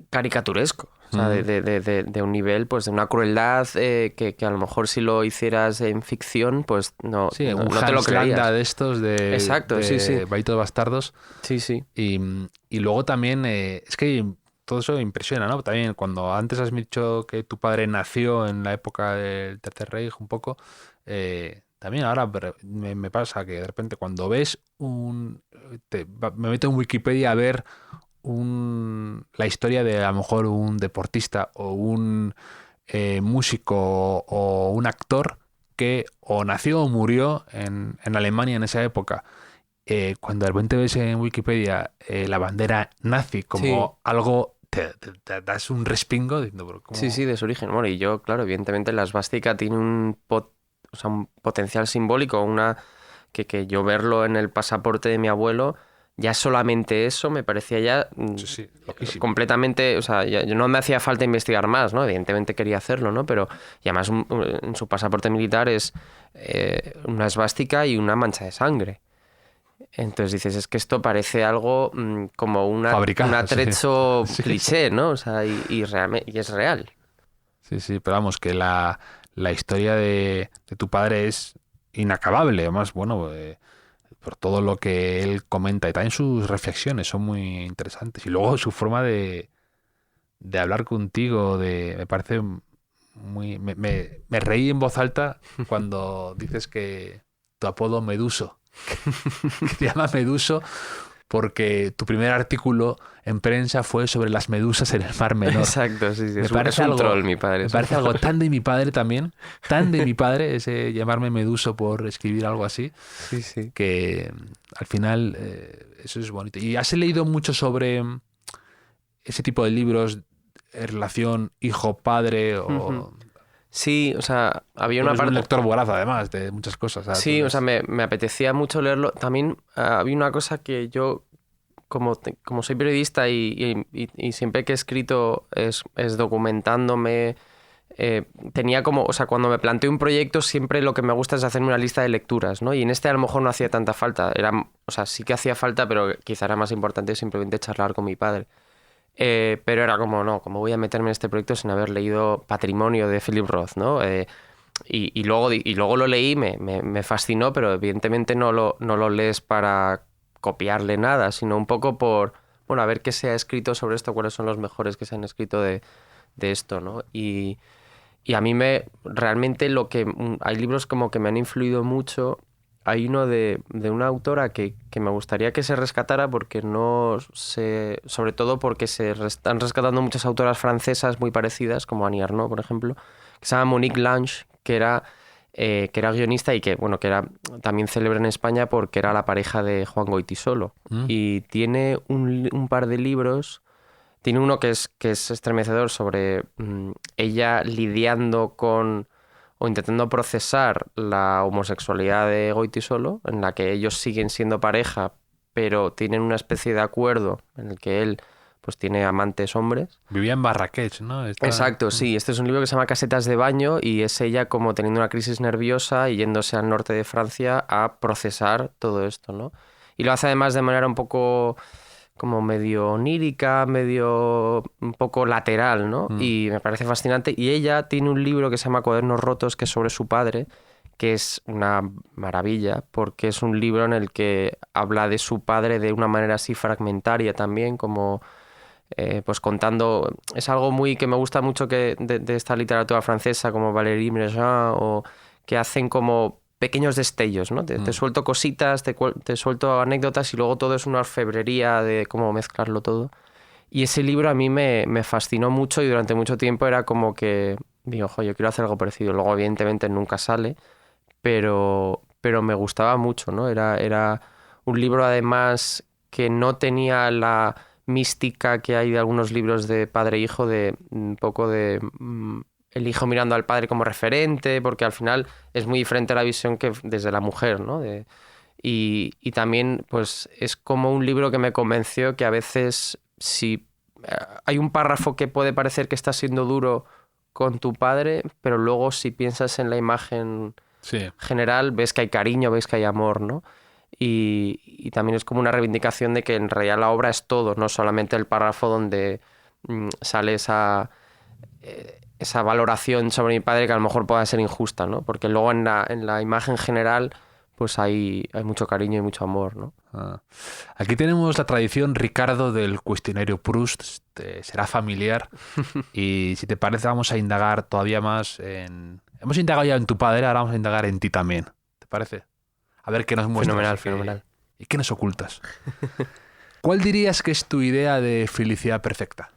caricaturesco. O sea, de un nivel, pues de una crueldad que a lo mejor si lo hicieras en ficción, pues no Sí, no un te lo Hans Landa creerías. de estos Exacto, de sí. Baito de Bastardos. Sí. Y luego también, es que todo eso impresiona, ¿no? También cuando antes has dicho que tu padre nació en la época del Tercer Reich un poco, también ahora me pasa que de repente cuando ves me meto en Wikipedia a ver la historia de a lo mejor un deportista o un músico o un actor que o nació o murió en Alemania en esa época. Cuando de repente ves en Wikipedia la bandera nazi como algo, te das un respingo diciendo, pero ¿cómo? Sí, de su origen. Bueno, y yo, claro, evidentemente la esvástica tiene un potencial simbólico, que yo verlo en el pasaporte de mi abuelo ya solamente eso me parecía ya Sí, loquísimo. completamente, o sea, ya no me hacía falta investigar más, ¿no? Evidentemente quería hacerlo, ¿no? Pero y además en su pasaporte militar es una esvástica y una mancha de sangre. Entonces dices, es que esto parece algo como un Fabricado, atrecho sí. cliché, ¿no? O sea, y es real. Sí, sí, pero vamos, que la historia de tu padre es inacabable. Además, bueno, por todo lo que él comenta y también sus reflexiones son muy interesantes. Y luego su forma de hablar contigo, me parece muy... Me reí en voz alta cuando dices que tu apodo Meduso, que te llama Meduso porque tu primer artículo en prensa fue sobre las medusas en el Mar Menor. Exacto, sí, sí. Me Es parece un algo, troll, mi padre. me parece algo tan de mi padre también, tan de mi padre, ese llamarme Meduso por escribir algo así, Sí, sí. que al final eso es bonito. ¿Y has leído mucho sobre ese tipo de libros, relación hijo-padre? Ujú. O Sí, o sea, había tú una eres un parte... lector voraz, además, de muchas cosas. O sea, tú Sí, o sea, eres- me apetecía mucho leerlo. También había una cosa que yo, como soy periodista y siempre que he escrito es documentándome, tenía como, o sea, cuando me planteo un proyecto siempre lo que me gusta es hacerme una lista de lecturas, ¿no? Y en este a lo mejor no hacía tanta falta. O sea, sí que hacía falta, pero quizá era más importante simplemente charlar con mi padre. Pero era como, no, ¿cómo voy a meterme en este proyecto sin haber leído Patrimonio de Philip Roth, ¿no? Y luego lo leí, me fascinó, pero evidentemente no lo lees para copiarle nada, sino un poco por, bueno, a ver qué se ha escrito sobre esto, cuáles son los mejores que se han escrito de esto, ¿no? Y a mí realmente hay libros como que me han influido mucho. Hay uno de una autora que me gustaría que se rescatara porque no se, sobre todo porque están rescatando muchas autoras francesas muy parecidas, como Annie Ernaux, por ejemplo, que se llama Monique Lange, que era guionista y que, bueno, que era también célebre en España porque era la pareja de Juan Goytisolo. Mm. Y tiene un par de libros. Tiene uno que es estremecedor sobre ella lidiando con o intentando procesar la homosexualidad de Goytisolo, en la que ellos siguen siendo pareja, pero tienen una especie de acuerdo en el que él pues tiene amantes hombres. Vivía en Marrakech, ¿no? Exacto, sí. Este es un libro que se llama Casetas de baño y es ella como teniendo una crisis nerviosa y yéndose al norte de Francia a procesar todo esto, ¿no? Y lo hace además de manera un poco como medio onírica, medio un poco lateral, ¿no? Y me parece fascinante. Y ella tiene un libro que se llama Cuadernos rotos, que es sobre su padre, que es una maravilla, porque es un libro en el que habla de su padre de una manera así fragmentaria también, como pues contando... Es algo muy que me gusta mucho de esta literatura francesa, como Valérie Mérogin, o que hacen como pequeños destellos, ¿no? Te suelto cositas, te suelto anécdotas y luego todo es una orfebrería de cómo mezclarlo todo. Y ese libro a mí me fascinó mucho y durante mucho tiempo era como que digo, ojo, yo quiero hacer algo parecido. Luego, evidentemente, nunca sale, pero me gustaba mucho, ¿no? Era un libro, además, que no tenía la mística que hay de algunos libros de padre e hijo, de un poco de el hijo mirando al padre como referente, porque al final es muy diferente la visión que desde la mujer, ¿no? Y también, pues, es como un libro que me convenció que a veces, si hay un párrafo que puede parecer que está siendo duro con tu padre, pero luego si piensas en la imagen Sí. general, ves que hay cariño, ves que hay amor, ¿no? Y también es como una reivindicación de que en realidad la obra es todo, no solamente el párrafo donde sale esa valoración sobre mi padre que a lo mejor pueda ser injusta, ¿no? Porque luego en la imagen general pues hay mucho cariño y mucho amor, ¿no? Ah. Aquí tenemos la tradición, Ricardo, del cuestionario Proust. Será familiar. Y si te parece, vamos a indagar todavía más en... Hemos indagado ya en tu padre, ahora vamos a indagar en ti también. ¿Te parece? A ver qué nos muestras. Fenomenal, fenomenal. ¿Y qué nos ocultas? ¿Cuál dirías que es tu idea de felicidad perfecta?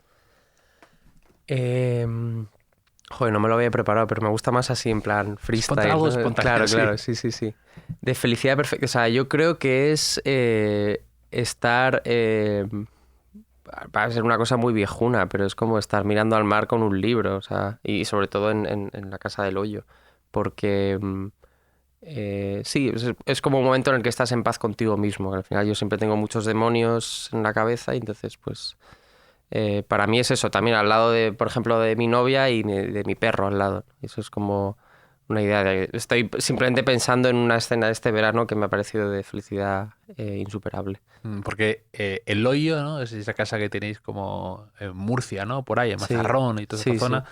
Joder, no me lo había preparado, pero me gusta más así en plan freestyle, Algo ¿no? espontáneo, Claro, sí. claro, sí. De felicidad perfecta. O sea, yo creo que es estar... va a ser una cosa muy viejuna, pero es como estar mirando al mar con un libro, o sea, y sobre todo en la casa del hoyo. Porque Sí, es como un momento en el que estás en paz contigo mismo. Al final yo siempre tengo muchos demonios en la cabeza y entonces pues para mí es eso, también al lado de, por ejemplo, de mi novia y de mi perro al lado. Eso es como una idea estoy simplemente pensando en una escena de este verano que me ha parecido de felicidad insuperable. Porque El Hoyo, ¿no? Es esa casa que tenéis como en Murcia, ¿no? Por ahí, en Sí, Mazarrón y toda esa sí, zona.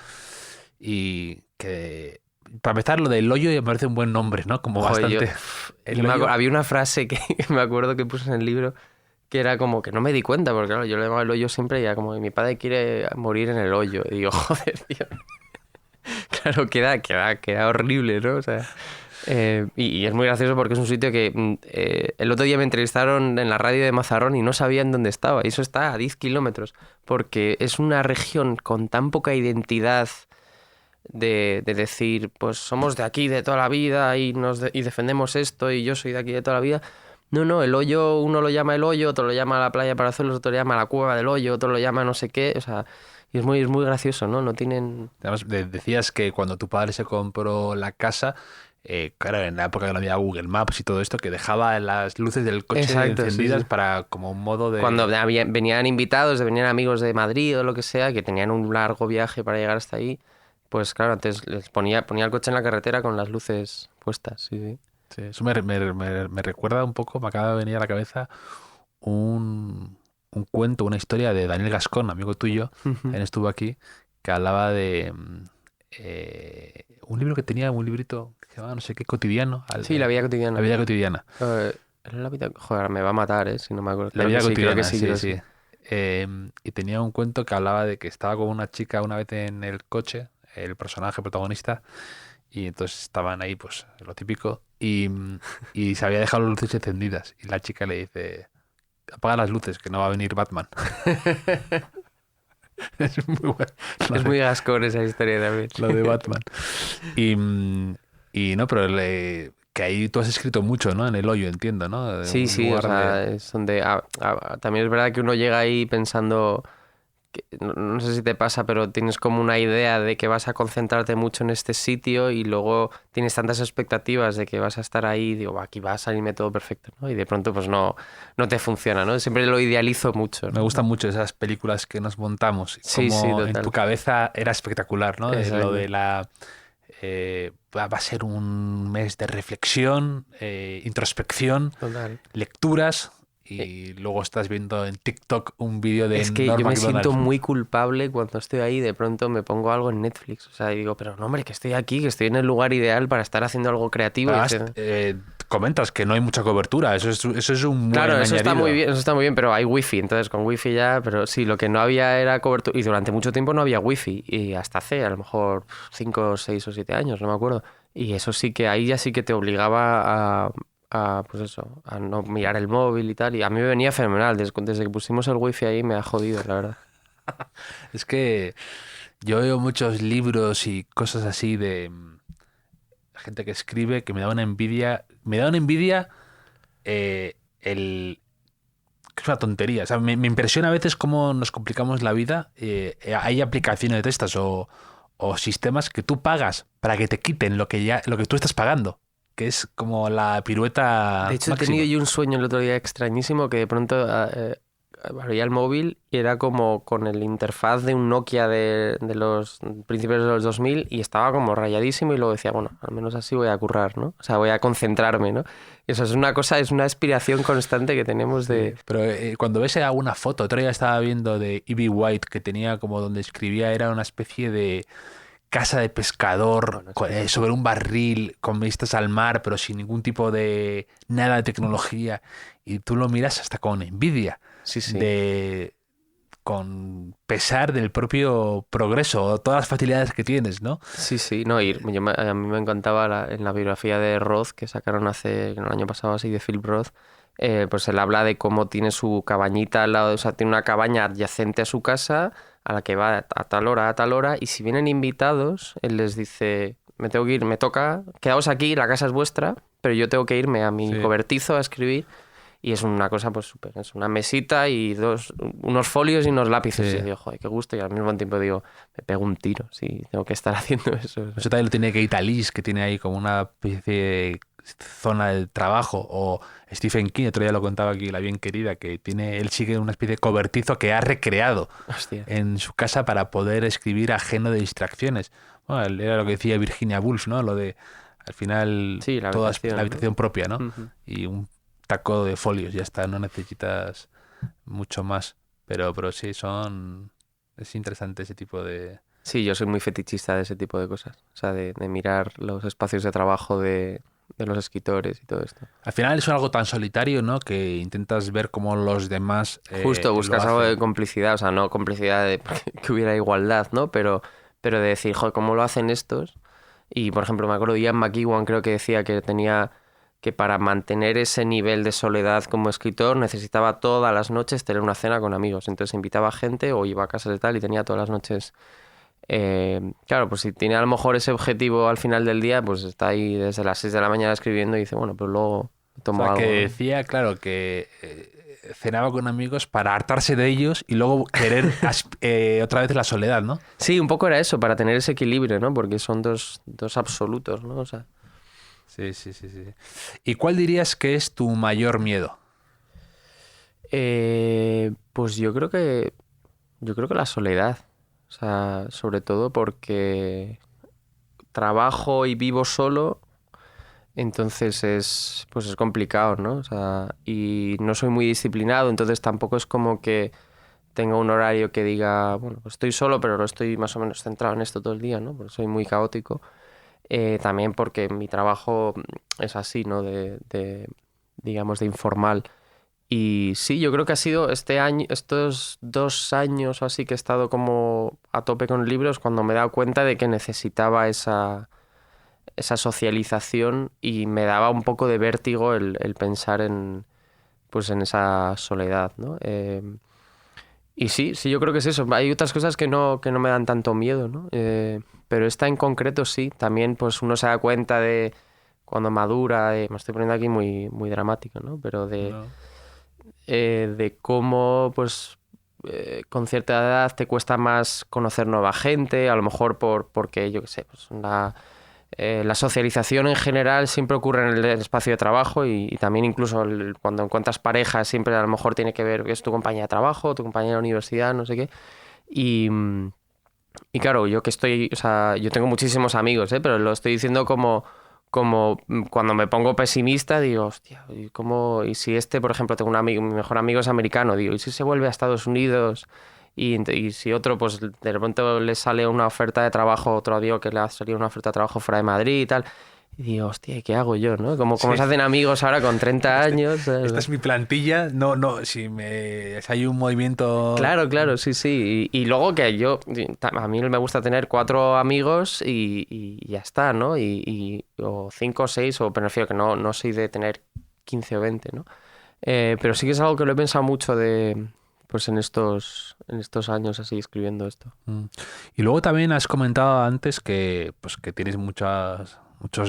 Y que, para empezar, lo del Hoyo me parece un buen nombre, ¿no? Como Joder, bastante... El Hoyo. había una frase que me acuerdo que puse en el libro que era como que no me di cuenta, porque claro, yo le llamaba el hoyo siempre y era como que mi padre quiere morir en el hoyo. Y digo, joder, tío. Claro, queda horrible, ¿no? O sea, y es muy gracioso porque es un sitio que el otro día me entrevistaron en la radio de Mazarrón y no sabían dónde estaba. Y eso está a 10 kilómetros, porque es una región con tan poca identidad de decir, pues somos de aquí de toda la vida y defendemos esto y yo soy de aquí de toda la vida. No, el hoyo, uno lo llama el hoyo, otro lo llama la playa para Palazuelos, otro lo llama la cueva del hoyo, otro lo llama no sé qué, o sea, y es muy gracioso, ¿no? No tienen... Además, decías que cuando tu padre se compró la casa, claro, en la época que no había Google Maps y todo esto, que dejaba las luces del coche Exacto, encendidas sí. para como un modo de... Cuando venían invitados, venían amigos de Madrid o lo que sea, que tenían un largo viaje para llegar hasta ahí, pues claro, antes les ponía el coche en la carretera con las luces puestas, sí, sí. Sí, eso me recuerda un poco, me acaba de venir a la cabeza un cuento, una historia de Daniel Gascón, amigo tuyo, él estuvo aquí, que hablaba de un libro que tenía, un librito que se llamaba no sé qué, cotidiano. Sí, la vida cotidiana. La vida cotidiana. Era la vida... Joder, me va a matar, si no me acuerdo. La vida cotidiana, creo que sí. Y tenía un cuento que hablaba de que estaba con una chica una vez en el coche, el personaje protagonista, y entonces estaban ahí, pues, lo típico, y se había dejado las luces encendidas. Y la chica le dice, apaga las luces, que no va a venir Batman. Es muy bueno. Es muy Gascón esa historia también. Lo de Batman. Y no, pero que ahí tú has escrito mucho, ¿no? En El Hoyo, entiendo, ¿no? Sí, o sea, es donde... también es verdad que uno llega ahí pensando... No sé si te pasa, pero tienes como una idea de que vas a concentrarte mucho en este sitio y luego tienes tantas expectativas de que vas a estar ahí y digo, aquí va a salirme todo perfecto, ¿no? Y de pronto pues no te funciona, ¿no? Siempre lo idealizo mucho, ¿no? Me gustan mucho esas películas que nos montamos. Sí, como total. en tu cabeza era espectacular, ¿no? Exacto. Lo de la... va a ser un mes de reflexión, introspección, Total. lecturas... Y luego estás viendo en TikTok un vídeo de Es que Norm yo me Macdonald. siento muy culpable cuando estoy ahí y de pronto me pongo algo en Netflix. O sea, y digo, pero no, hombre, que estoy aquí, que estoy en el lugar ideal para estar haciendo algo creativo. Además, comentas que no hay mucha cobertura. Eso es un buen Claro, eso está añadido. muy bien, pero hay wifi, entonces con wifi ya, pero sí, lo que no había era cobertura y durante mucho tiempo no había wifi y hasta hace a lo mejor 5, 6 o 7 años, no me acuerdo. Y eso sí que ahí ya sí que te obligaba pues eso, a no mirar el móvil y tal. Y a mí me venía fenomenal. Desde que pusimos el wifi ahí me ha jodido, la verdad. Es que yo veo muchos libros y cosas así de gente que escribe que me da una envidia. Me da una envidia que es una tontería. O sea, me impresiona a veces cómo nos complicamos la vida. Hay aplicaciones de estas o sistemas que tú pagas para que te quiten lo que tú estás pagando. Que es como la pirueta De hecho, máxima. he tenido yo un sueño el otro día extrañísimo que de pronto abría el móvil y era como con el interfaz de un Nokia de los principios de los 2000 y estaba como rayadísimo y luego decía, bueno, al menos así voy a currar, ¿no? O sea, voy a concentrarme, ¿no? Eso es una cosa, es una aspiración constante que tenemos de... Pero cuando ves alguna foto, otro día estaba viendo de E.B. White que tenía como donde escribía, era una especie de casa de pescador sobre un barril con vistas al mar, pero sin ningún tipo de nada de tecnología. Y tú lo miras hasta con envidia. Sí. Con pesar del propio progreso, todas las facilidades que tienes, ¿no? Sí, no, y a mí me encantaba en la biografía de Roth que sacaron el año pasado así de Philip Roth, pues él habla de cómo tiene su cabañita al lado, o sea, tiene una cabaña adyacente a su casa a la que va a tal hora, y si vienen invitados, él les dice, me tengo que ir, me toca, quedaos aquí, la casa es vuestra, pero yo tengo que irme a mi cobertizo a escribir. Y es una cosa pues súper, es una mesita y unos folios y unos lápices. Sí. Y digo, joder, qué gusto. Y al mismo tiempo digo, me pego un tiro si tengo que estar haciendo eso. Eso también lo tiene Kate Alice, que tiene ahí como una especie de zona de trabajo, o Stephen King, otro día lo contaba aquí, la bien querida, que él sigue una especie de cobertizo que ha recreado Hostia. en su casa para poder escribir ajeno de distracciones. Bueno, era lo que decía Virginia Woolf, ¿no? Lo de, al final, Sí, la toda habitación, la habitación ¿no? propia, ¿no? Ujú. Y un taco de folios, ya está, no necesitas mucho más. Pero sí, es interesante ese tipo de... Sí, yo soy muy fetichista de ese tipo de cosas. O sea, de mirar los espacios de trabajo de los escritores y todo esto. Al final es algo tan solitario, ¿no? Que intentas ver cómo los demás Justo, lo buscas algo de hacen. complicidad. O sea, no complicidad de que hubiera igualdad, ¿no? Pero de decir, joder, ¿cómo lo hacen estos? Y, por ejemplo, me acuerdo Ian McEwan creo que decía que tenía que para mantener ese nivel de soledad como escritor necesitaba todas las noches tener una cena con amigos. Entonces invitaba gente o iba a casas de tal y tenía todas las noches... claro, pues si tiene a lo mejor ese objetivo al final del día, pues está ahí desde las 6 de la mañana escribiendo y dice, bueno, pues luego O tomo sea, algo, que ¿no? decía, claro, que cenaba con amigos para hartarse de ellos y luego querer otra vez la soledad, ¿no? Sí, un poco era eso, para tener ese equilibrio, ¿no? Porque son dos absolutos, ¿no? O sea, Sí, sí, sí, sí. ¿Y cuál dirías que es tu mayor miedo? pues yo creo que la soledad. O sea, sobre todo porque trabajo y vivo solo, entonces pues es complicado, ¿no? O sea, y no soy muy disciplinado, entonces tampoco es como que tenga un horario que diga, bueno, pues estoy solo, pero no estoy más o menos centrado en esto todo el día, ¿no? Porque soy muy caótico. También porque mi trabajo es así, ¿no? Digamos, de informal. Y sí, yo creo que ha sido este año, estos 2 años o así que he estado como a tope con libros cuando me he dado cuenta de que necesitaba esa socialización y me daba un poco de vértigo el pensar pues en esa soledad, ¿no? Y sí, yo creo que es eso. Hay otras cosas que no me dan tanto miedo, ¿no? Pero esta en concreto sí. También pues uno se da cuenta de cuando madura, me estoy poniendo aquí muy, muy dramático, ¿no? Pero No. de cómo pues con cierta edad te cuesta más conocer nueva gente, a lo mejor porque yo qué sé, pues la socialización en general siempre ocurre en el espacio de trabajo y también incluso cuando encuentras pareja siempre a lo mejor tiene que ver que es tu compañía de trabajo, tu compañía de universidad, no sé qué. Y claro, yo que estoy, o sea, yo tengo muchísimos amigos, pero lo estoy diciendo como cuando me pongo pesimista, digo, hostia, ¿y si por ejemplo, tengo un amigo, mi mejor amigo es americano, digo, ¿y si se vuelve a Estados Unidos? Y si otro, pues de repente le sale una oferta de trabajo, otro digo que le ha salido una oferta de trabajo fuera de Madrid y tal. Y digo, hostia, ¿qué hago yo, no? ¿Cómo Sí. se hacen amigos ahora con 30 años? Esta es mi plantilla. No, si hay un movimiento... Claro, sí. Y luego que a mí me gusta tener 4 amigos y ya está, ¿no? O 5 o 6, pero prefiero que no soy de tener 15 o 20, ¿no? Pero sí que es algo que lo he pensado mucho pues en estos años así escribiendo esto. Y luego también has comentado antes que, pues, que tienes muchos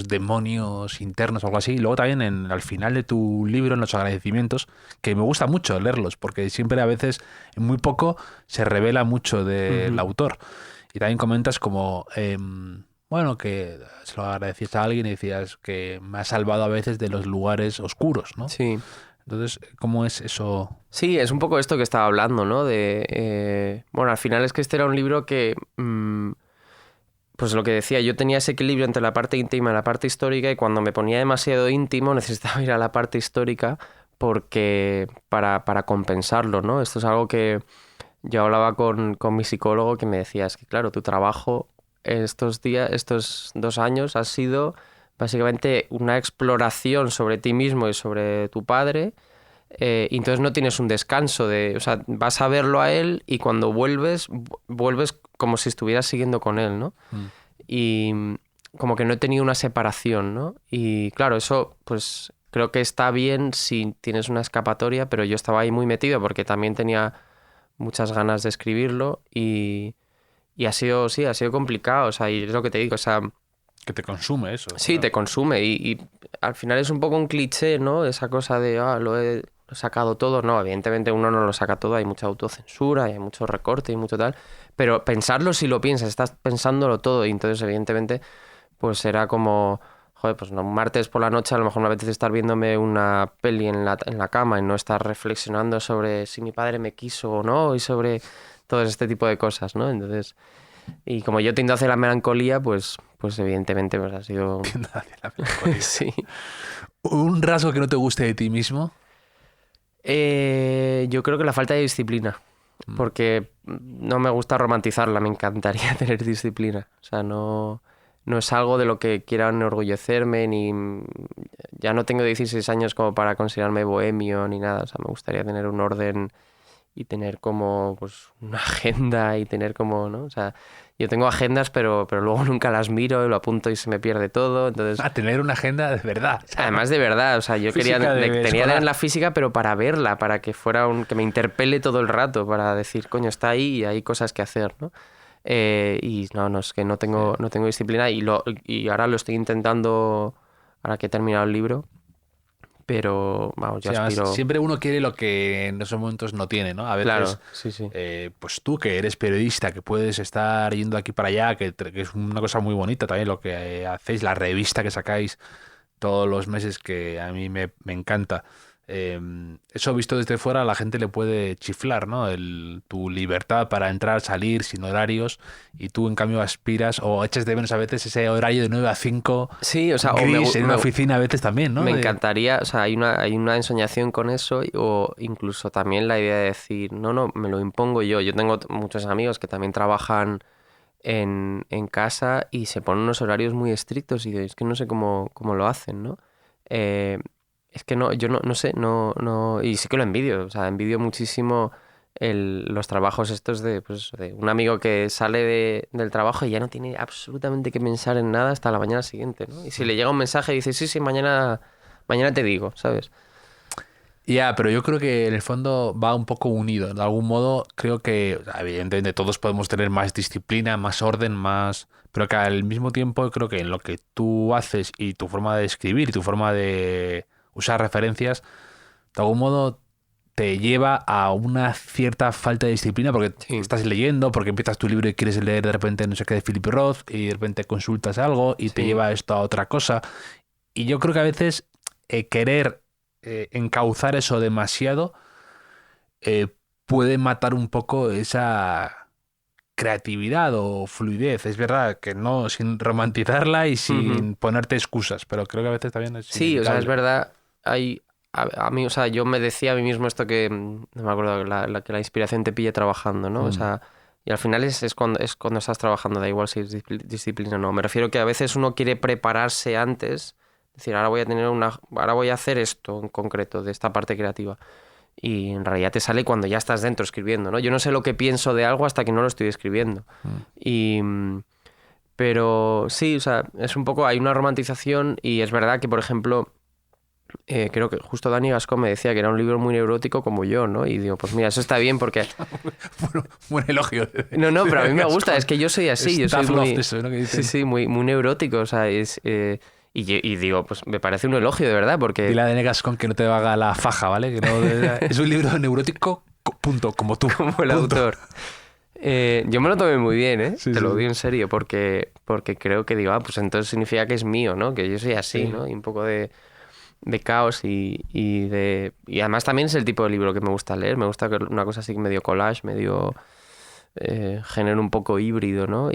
demonios internos o algo así. Y luego también al final de tu libro, en los agradecimientos, que me gusta mucho leerlos, porque siempre a veces, en muy poco, se revela mucho del autor. Y también comentas como, bueno, que se lo agradecías a alguien y decías que me ha salvado a veces de los lugares oscuros, ¿no? Sí. Entonces, ¿cómo es eso? Sí, es un poco esto que estaba hablando, ¿no? Bueno, al final es que este era un libro que... pues lo que decía, yo tenía ese equilibrio entre la parte íntima y la parte histórica y cuando me ponía demasiado íntimo necesitaba ir a la parte histórica porque para compensarlo, ¿no? Esto es algo que yo hablaba con mi psicólogo que me decía, es que claro, tu trabajo estos 2 años ha sido básicamente una exploración sobre ti mismo y sobre tu padre. Y entonces no tienes un descanso o sea, vas a verlo a él y cuando vuelves como si estuvieras siguiendo con él, ¿no? Y como que no he tenido una separación, ¿no? Y claro, eso pues creo que está bien si tienes una escapatoria, pero yo estaba ahí muy metido porque también tenía muchas ganas de escribirlo y ha sido complicado, o sea, y es lo que te digo, o sea... Que te consume eso. Sí, claro. te consume y al final es un poco un cliché, ¿no? Esa cosa de, lo he sacado todo. No, evidentemente uno no lo saca todo, hay mucha autocensura, y hay mucho recorte y mucho tal. Pero pensarlo si lo piensas, estás pensándolo todo y entonces evidentemente pues será como, joder, pues no, un martes por la noche a lo mejor me apetece estar viéndome una peli en la cama y no estar reflexionando sobre si mi padre me quiso o no y sobre todo este tipo de cosas, ¿no? Entonces, y como yo tiendo hacia la melancolía, pues evidentemente pues ha sido... Tiendo hacia la melancolía. Sí. ¿Un rasgo que no te guste de ti mismo? Yo creo que la falta de disciplina, porque no me gusta romantizarla, me encantaría tener disciplina. O sea, no es algo de lo que quiera enorgullecerme, ni ya no tengo 16 años como para considerarme bohemio ni nada. O sea, me gustaría tener un orden y tener como pues una agenda y tener como, ¿no? O sea, yo tengo agendas, pero luego nunca las miro y lo apunto y se me pierde todo. Entonces, A tener una agenda de verdad. O sea, además de verdad, o sea, yo física tenía escolar. la física, pero para verla, para que fuera que me interpele todo el rato, para decir, coño, está ahí y hay cosas que hacer, ¿no? Y no, es que no tengo disciplina y ahora lo estoy intentando, ahora que he terminado el libro, pero vamos, yo Sí, además, aspiro... siempre uno quiere lo que en esos momentos no tiene, ¿no? A veces, Claro, sí. pues tú que eres periodista, que puedes estar yendo aquí para allá, que es una cosa muy bonita también lo que hacéis, la revista que sacáis todos los meses, que a mí me encanta. Eso visto desde fuera a la gente le puede chiflar, ¿no? Tu libertad para entrar, salir sin horarios, y tú en cambio aspiras o echas de menos a veces ese horario de 9 a 5 Sí, o sea, gris en una oficina a veces también, ¿no? me encantaría, o sea, hay una ensoñación con eso o incluso también la idea de decir, no, me lo impongo yo. Yo tengo muchos amigos que también trabajan en casa y se ponen unos horarios muy estrictos y es que no sé cómo lo hacen, ¿no? Es que no, yo no sé, no, y sí que lo envidio, o sea, envidio muchísimo los trabajos estos pues, de un amigo que sale del trabajo y ya no tiene absolutamente que pensar en nada hasta la mañana siguiente, ¿no? Y si le llega un mensaje y dice, sí, mañana te digo, ¿sabes? Ya, pero yo creo que en el fondo va un poco unido. De algún modo, creo que, o sea, evidentemente, todos podemos tener más disciplina, más orden, más. Pero que al mismo tiempo, creo que en lo que tú haces y tu forma de escribir y tu forma de usar referencias, de algún modo te lleva a una cierta falta de disciplina porque Sí. estás leyendo, porque empiezas tu libro y quieres leer de repente no sé qué de Philip Roth y de repente consultas algo y te Sí. lleva esto a otra cosa. Y yo creo que a veces querer encauzar eso demasiado puede matar un poco esa creatividad o fluidez. Es verdad que no, sin romantizarla y sin ponerte excusas, pero creo que a veces también es Sí, o sea, es inevitable. verdad, a mí, o sea, yo me decía a mí mismo esto que, no me acuerdo, que la inspiración te pille trabajando, ¿no? O sea, y al final es cuando estás trabajando, da igual si es disciplina o no. Me refiero que a veces uno quiere prepararse antes, decir, ahora voy a hacer esto en concreto, de esta parte creativa. Y en realidad te sale cuando ya estás dentro escribiendo, ¿no? Yo no sé lo que pienso de algo hasta que no lo estoy escribiendo. Pero sí, o sea, es un poco, hay una romantización y es verdad que, por ejemplo, creo que justo Dani Gascón me decía que era un libro muy neurótico como yo, ¿no? Y digo, pues mira, eso está bien porque... Buen elogio. No, pero a mí me gusta, es que yo soy así, yo soy Tough muy... love, eso, ¿no? Que dicen. Sí, muy neurótico, o sea, y digo, pues me parece un elogio de verdad, porque... Dile a Dene Gascón que no te haga la faja, ¿vale? Que no, es un libro neurótico, punto, como tú. Como el punto. autor. Yo me lo tomé muy bien, ¿eh? Sí, Te lo sí. digo en serio, porque creo que digo, pues entonces significa que es mío, ¿no? Que yo soy así, Sí. ¿no? Y un poco de caos y además también es el tipo de libro que me gusta leer. Me gusta que una cosa así medio collage, medio género un poco híbrido, ¿no?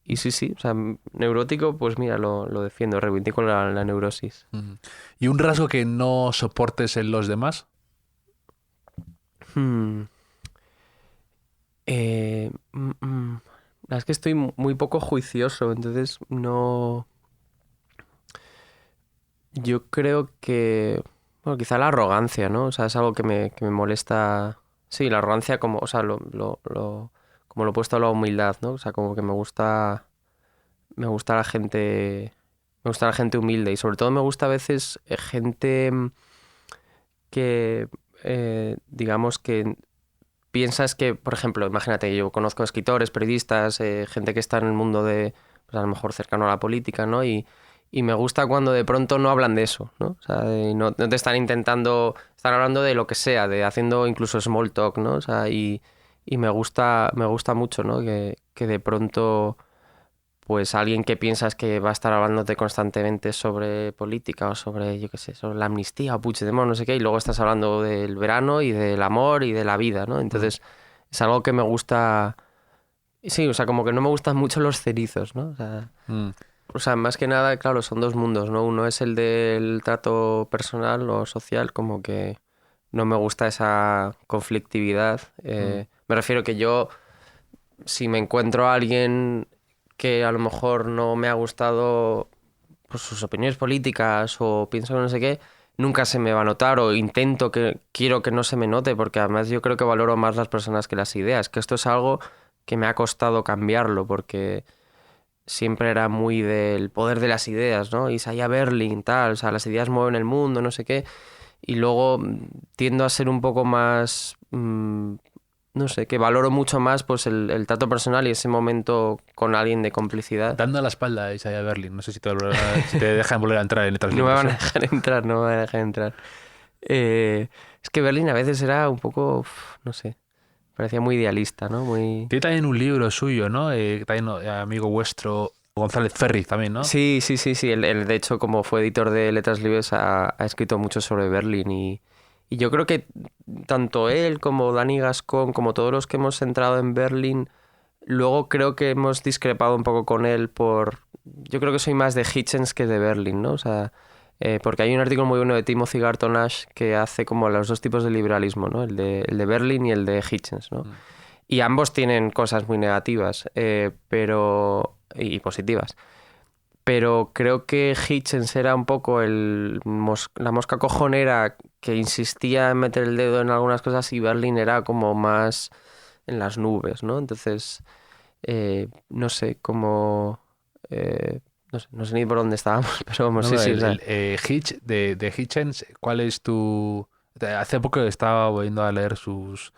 Y sí, o sea, neurótico, pues mira, lo defiendo, reivindico la neurosis. ¿Y un rasgo que no soportes en los demás? La verdad es que estoy muy poco juicioso, entonces no... Yo creo que... Bueno, quizá la arrogancia, ¿no? O sea, es algo que me molesta... Sí, la arrogancia como... O sea, como lo opuesto a la humildad, ¿no? O sea, como que me gusta... Me gusta la gente... Me gusta la gente humilde y sobre todo me gusta a veces gente que... digamos que... Piensas que, por ejemplo, imagínate, yo conozco escritores, periodistas, gente que está en el mundo de, pues a lo mejor cercano a la política, ¿no? Y me gusta cuando de pronto no hablan de eso, ¿no? O sea, no te están hablando de lo que sea, de haciendo incluso small talk, ¿no? O sea, y me gusta mucho, ¿no? Que de pronto pues alguien que piensas que va a estar hablándote constantemente sobre política o sobre, yo qué sé, sobre la amnistía o Puigdemont, no sé qué, y luego estás hablando del verano y del amor y de la vida, ¿no? Entonces es algo que me gusta... Sí, o sea, como que no me gustan mucho los cerizos, ¿no? O sea, más que nada, claro, son dos mundos, ¿no? Uno es el del trato personal o social, como que no me gusta esa conflictividad. Me refiero que yo, si me encuentro a alguien que a lo mejor no me ha gustado pues, sus opiniones políticas o pienso que no sé qué, nunca se me va a notar o quiero que no se me note, porque además yo creo que valoro más las personas que las ideas, que esto es algo que me ha costado cambiarlo, porque siempre era muy del poder de las ideas, ¿no? Isaiah Berlin, tal, o sea, las ideas mueven el mundo, no sé qué, y luego tiendo a ser un poco más... no sé, que valoro mucho más pues el trato personal y ese momento con alguien de complicidad. Dando la espalda a Isaiah Berlin. No sé si te dejan volver a entrar en otros No libros. me van a dejar entrar, no me van a dejar entrar. Es que Berlin a veces era un poco, no sé, parecía muy idealista, ¿no? Muy... Tiene también un libro suyo, ¿no? También amigo vuestro, González Ferri también, ¿no? Sí. Él, de hecho, como fue editor de Letras Libres, ha escrito mucho sobre Berlin y yo creo que tanto él como Dani Gascón, como todos los que hemos entrado en Berlin, luego creo que hemos discrepado un poco con él yo creo que soy más de Hitchens que de Berlin, ¿no? O sea, porque hay un artículo muy bueno de Timothy Garton Ash que hace como los dos tipos de liberalismo, ¿no? El de Berlin y el de Hitchens, ¿no? Y ambos tienen cosas muy negativas, y positivas. Pero creo que Hitchens era un poco la mosca cojonera que insistía en meter el dedo en algunas cosas y Berlin era como más en las nubes, ¿no? Entonces, no sé, como... no sé ni por dónde estábamos, pero vamos, No, sí. Hitch, de Hitchens, ¿cuál es tu...? Hace poco estaba volviendo a leer sus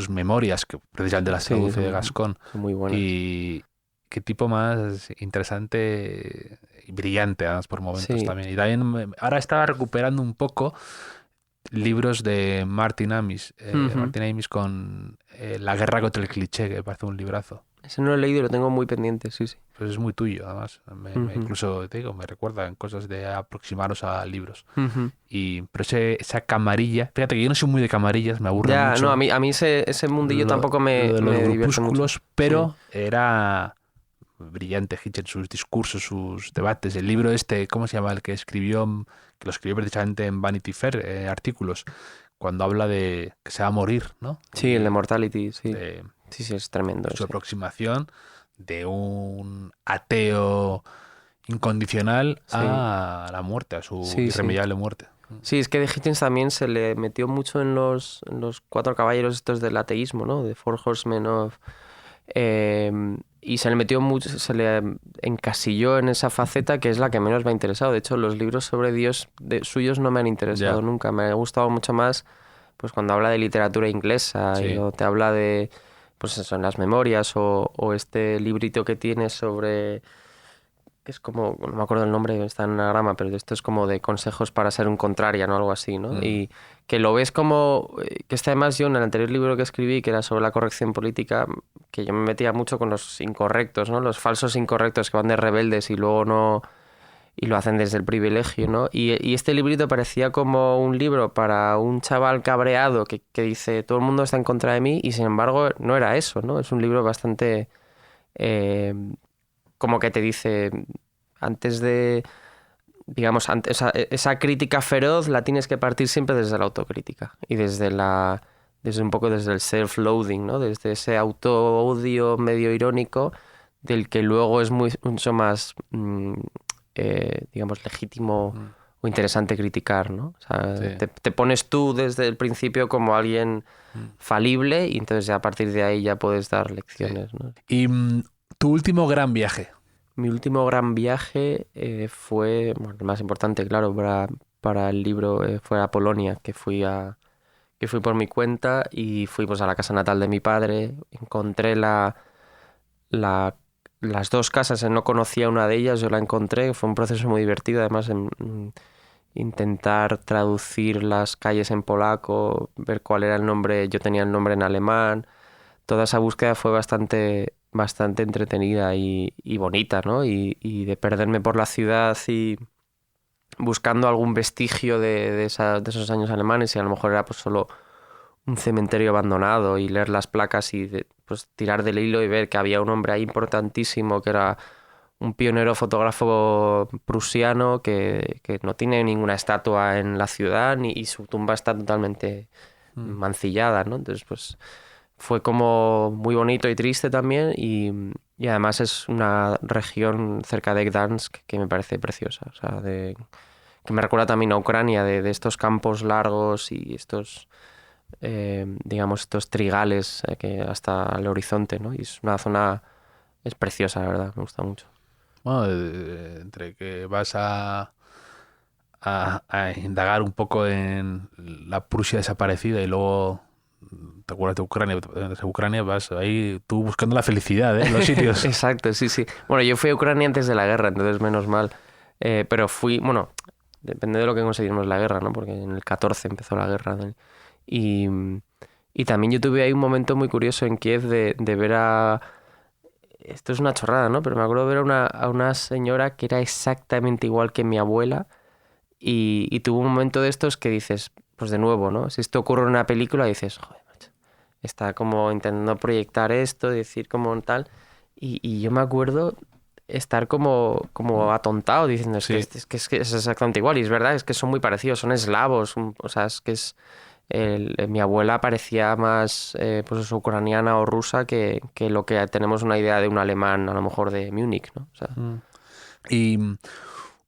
memorias, que precisamente las traduce de Gascón. Son muy buenas. Y qué tipo más interesante y brillante, además, por momentos también. Y también ahora estaba recuperando un poco libros de Martin Amis. Martin Amis con La guerra contra el cliché, que me parece un librazo. Ese no lo he leído, lo tengo muy pendiente, sí. Pues es muy tuyo, además. Incluso, te digo, me recuerda en cosas de aproximaros a libros. Pero esa camarilla... Fíjate que yo no soy muy de camarillas, me aburre mucho. No, a mí ese mundillo tampoco me divierte mucho. Pero era brillante Hitchens, sus discursos, sus debates. El libro ¿cómo se llama? El que lo escribió precisamente en Vanity Fair, artículos, cuando habla de que se va a morir, ¿no? Sí, el de Mortality, sí. Sí, es tremendo. Su aproximación de un ateo incondicional a la muerte, a su irremediable muerte. Sí, es que de Hitchens también se le metió mucho en los cuatro caballeros estos del ateísmo, ¿no? De Four Horsemen of... y se le metió mucho, se le encasilló en esa faceta que es la que menos me ha interesado. De hecho, los libros sobre Dios suyos no me han interesado nunca. Me ha gustado mucho más pues cuando habla de literatura inglesa o te habla de, pues eso, en las memorias o este librito que tiene sobre... que es como, no me acuerdo el nombre, está en anagrama, pero esto es como de consejos para ser un contrarian o algo así, ¿no? Y que lo ves como... que está además yo en el anterior libro que escribí, que era sobre la corrección política, que yo me metía mucho con los incorrectos, ¿no? Los falsos incorrectos que van de rebeldes y luego no... y lo hacen desde el privilegio, ¿no? Y este librito parecía como un libro para un chaval cabreado que dice todo el mundo está en contra de mí y sin embargo no era eso, ¿no? Es un libro bastante... como que te dice, antes de, digamos, esa crítica feroz la tienes que partir siempre desde la autocrítica y desde un poco desde el self-loathing, ¿no? Desde ese auto-odio medio irónico del que luego es mucho más, digamos, legítimo o interesante criticar, ¿no? O sea, te pones tú desde el principio como alguien falible y entonces ya a partir de ahí ya puedes dar lecciones, ¿no? Y... ¿tu último gran viaje? Mi último gran viaje fue, bueno, el más importante, claro, para el libro fue a Polonia, que fui por mi cuenta y fui pues a la casa natal de mi padre. Encontré las dos casas, no conocía una de ellas, yo la encontré, fue un proceso muy divertido, además intentar traducir las calles en polaco, ver cuál era el nombre, yo tenía el nombre en alemán. Toda esa búsqueda fue bastante bastante entretenida y bonita, ¿no? Y de perderme por la ciudad y buscando algún vestigio de esos años alemanes, y a lo mejor era pues solo un cementerio abandonado, y leer las placas y pues tirar del hilo y ver que había un hombre ahí importantísimo que era un pionero fotógrafo prusiano que no tiene ninguna estatua en la ciudad y su tumba está totalmente mancillada, ¿no? Entonces pues fue como muy bonito y triste también, y además es una región cerca de Gdansk que me parece preciosa, o sea, que me recuerda también a Ucrania, de estos campos largos y estos, digamos, estos trigales que hasta el horizonte, ¿no? Y es una zona, es preciosa, la verdad, me gusta mucho. Bueno, entre que vas a indagar un poco en la Prusia desaparecida y luego te acuerdas de Ucrania, vas ahí tú buscando la felicidad, ¿eh? En los sitios. Exacto, sí, sí. Bueno, yo fui a Ucrania antes de la guerra, entonces menos mal. Pero fui, bueno, depende de lo que conseguimos la guerra, ¿no? Porque en el 14 empezó la guerra. Y, y también yo tuve ahí un momento muy curioso en Kiev de ver a... Esto es una chorrada, ¿no? Pero me acuerdo de ver a una señora que era exactamente igual que mi abuela, y tuvo un momento de estos que dices, pues de nuevo, ¿no? Si esto ocurre en una película, dices, joder, macho, está como intentando proyectar esto, decir como tal, y yo me acuerdo estar como atontado diciendo, Sí. es que es exactamente igual, y es verdad, es que son muy parecidos, son eslavos, o sea, es que es... mi abuela parecía más pues eso, ucraniana o rusa que lo que tenemos una idea de un alemán, a lo mejor de Múnich, ¿no? O sea, Y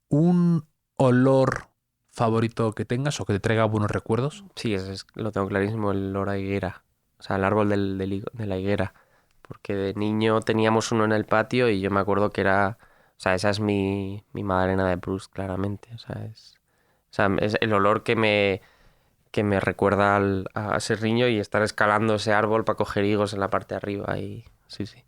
un olor favorito que tengas o que te traiga buenos recuerdos. sí, lo tengo clarísimo, el olor a higuera, o sea, el árbol de la higuera, porque de niño teníamos uno en el patio y yo me acuerdo que era, o sea, esa es mi Magdalena de Proust, claramente, o sea, es el olor que me recuerda a ese niño y estar escalando ese árbol para coger higos en la parte de arriba. Y sí, sí.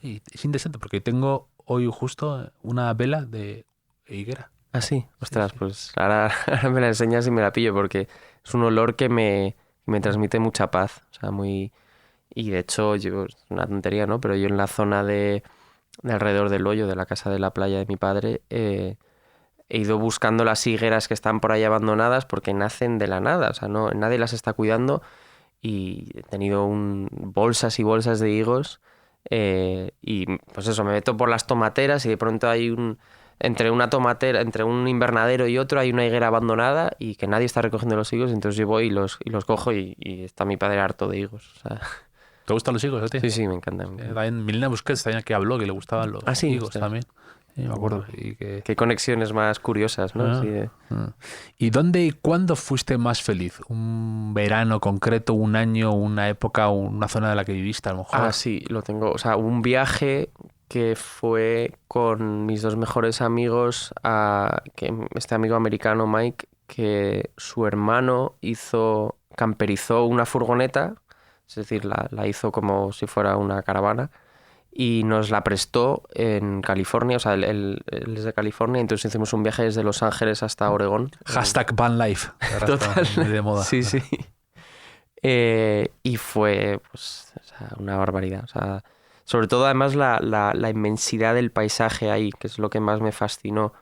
Y es interesante porque tengo hoy justo una vela de higuera. Ah, sí. Ostras, sí. pues ahora me la enseñas y me la pillo, porque es un olor que me transmite mucha paz. O sea, muy... Y de hecho, yo, es una tontería, ¿no? Pero yo en la zona de alrededor del hoyo, de la casa de la playa de mi padre, he ido buscando las higueras que están por ahí abandonadas porque nacen de la nada, o sea, no, nadie las está cuidando, y he tenido bolsas y bolsas de higos, y pues eso, me meto por las tomateras y de pronto hay entre una tomatera, entre un invernadero y otro hay una higuera abandonada y que nadie está recogiendo los higos, entonces yo voy y los cojo y está mi padre harto de higos, o sea... ¿Te gustan los higos a ti? Sí, sí, me encanta. También Milena Busquets también que habló que le gustaban los sí, higos ostras. también. Me acuerdo. Y que... Qué conexiones más curiosas, ¿no? Sí, ¿Y dónde y cuándo fuiste más feliz? ¿Un verano concreto, un año, una época, una zona de la que viviste a lo mejor? Ah, sí, lo tengo. O sea, un viaje que fue con mis dos mejores amigos, este amigo americano, Mike, que su hermano camperizó una furgoneta, es decir, la hizo como si fuera una caravana, y nos la prestó en California, o sea, él es de California, entonces hicimos un viaje desde Los Ángeles hasta Oregón. Hashtag Van Life. Total. Muy de moda. Sí, sí. Y fue pues, o sea, una barbaridad. O sea, sobre todo, además, la inmensidad del paisaje ahí, que es lo que más me fascinó.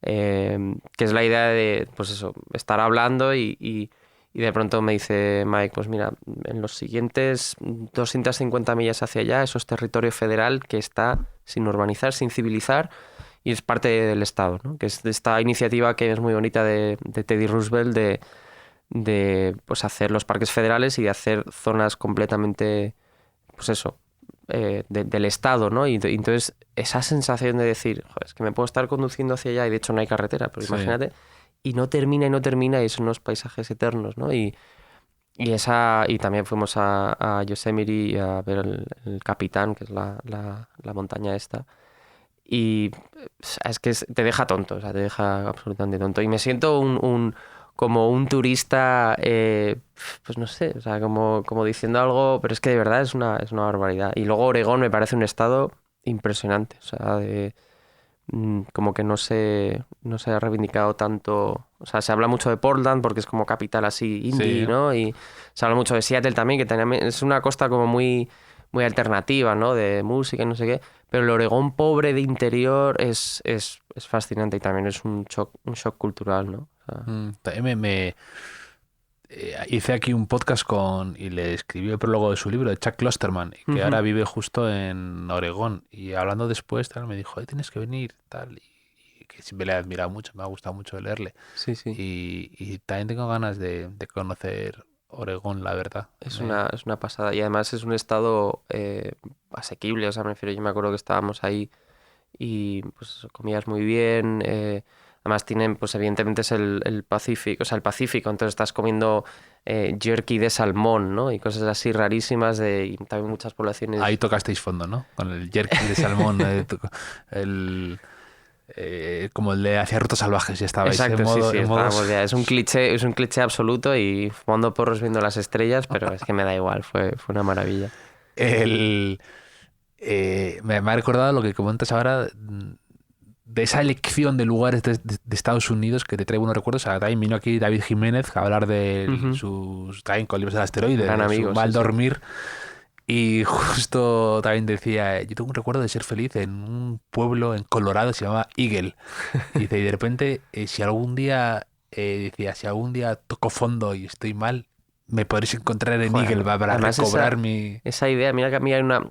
Que es la idea de, pues eso, estar hablando y de pronto me dice Mike, pues mira, en los siguientes 250 millas hacia allá, eso es territorio federal que está sin urbanizar, sin civilizar, y es parte del Estado, ¿no? Que es esta iniciativa que es muy bonita de Teddy Roosevelt de pues hacer los parques federales y de hacer zonas completamente, pues eso, del Estado, ¿no? Y entonces esa sensación de decir, joder, es que me puedo estar conduciendo hacia allá y de hecho no hay carretera, pero Sí. imagínate, y no termina y son unos paisajes eternos, ¿no? Y también fuimos a Yosemite a ver el Capitán, que es la montaña esta. Y es que te deja tonto, o sea, te deja absolutamente tonto. Y me siento como un turista, pues no sé, o sea, como diciendo algo, pero es que de verdad es una barbaridad. Y luego Oregón me parece un estado impresionante, o sea, como que no se ha reivindicado tanto. O sea, se habla mucho de Portland porque es como capital así indie, Sí. ¿no? Y se habla mucho de Seattle también, que también es una costa como muy, muy alternativa, ¿no? De música y no sé qué. Pero el Oregón pobre de interior es fascinante y también es un shock cultural, ¿no? O sea, También hice aquí un podcast y le escribí el prólogo de su libro, de Chuck Klosterman, que ahora vive justo en Oregón. Y hablando después, tal, me dijo, tienes que venir, tal. Y que siempre le he admirado mucho, me ha gustado mucho leerle. sí, sí. Y también tengo ganas de conocer Oregón, la verdad. Es una pasada. Y además es un estado asequible. O sea, me refiero, yo me acuerdo que estábamos ahí y pues comías muy bien. Además tienen, pues evidentemente es el Pacífico, o sea, el Pacífico, entonces estás comiendo jerky de salmón, ¿no? Y cosas así rarísimas y también muchas poblaciones. Ahí tocasteis fondo, ¿no? Con el jerky de salmón, como el de hacia rutas salvajes, ya estabais Exacto, en modo, sí, en modo- estábamos ya. Es un cliché absoluto y fumando porros viendo las estrellas, pero es que me da igual, fue una maravilla. Me ha recordado lo que comentas ahora, de esa elección de lugares de Estados Unidos, que te trae buenos recuerdos. O sea, también vino aquí David Jiménez a hablar de sus también con libros del asteroide, Gran de amigo, su mal sí, sí. dormir. Y justo también decía, yo tengo un recuerdo de ser feliz en un pueblo en Colorado, se llamaba Eagle. Y dice, y de repente, si algún día toco fondo y estoy mal, me podréis encontrar en Joder, Eagle para además recobrar mi... esa idea, mira que a mí hay una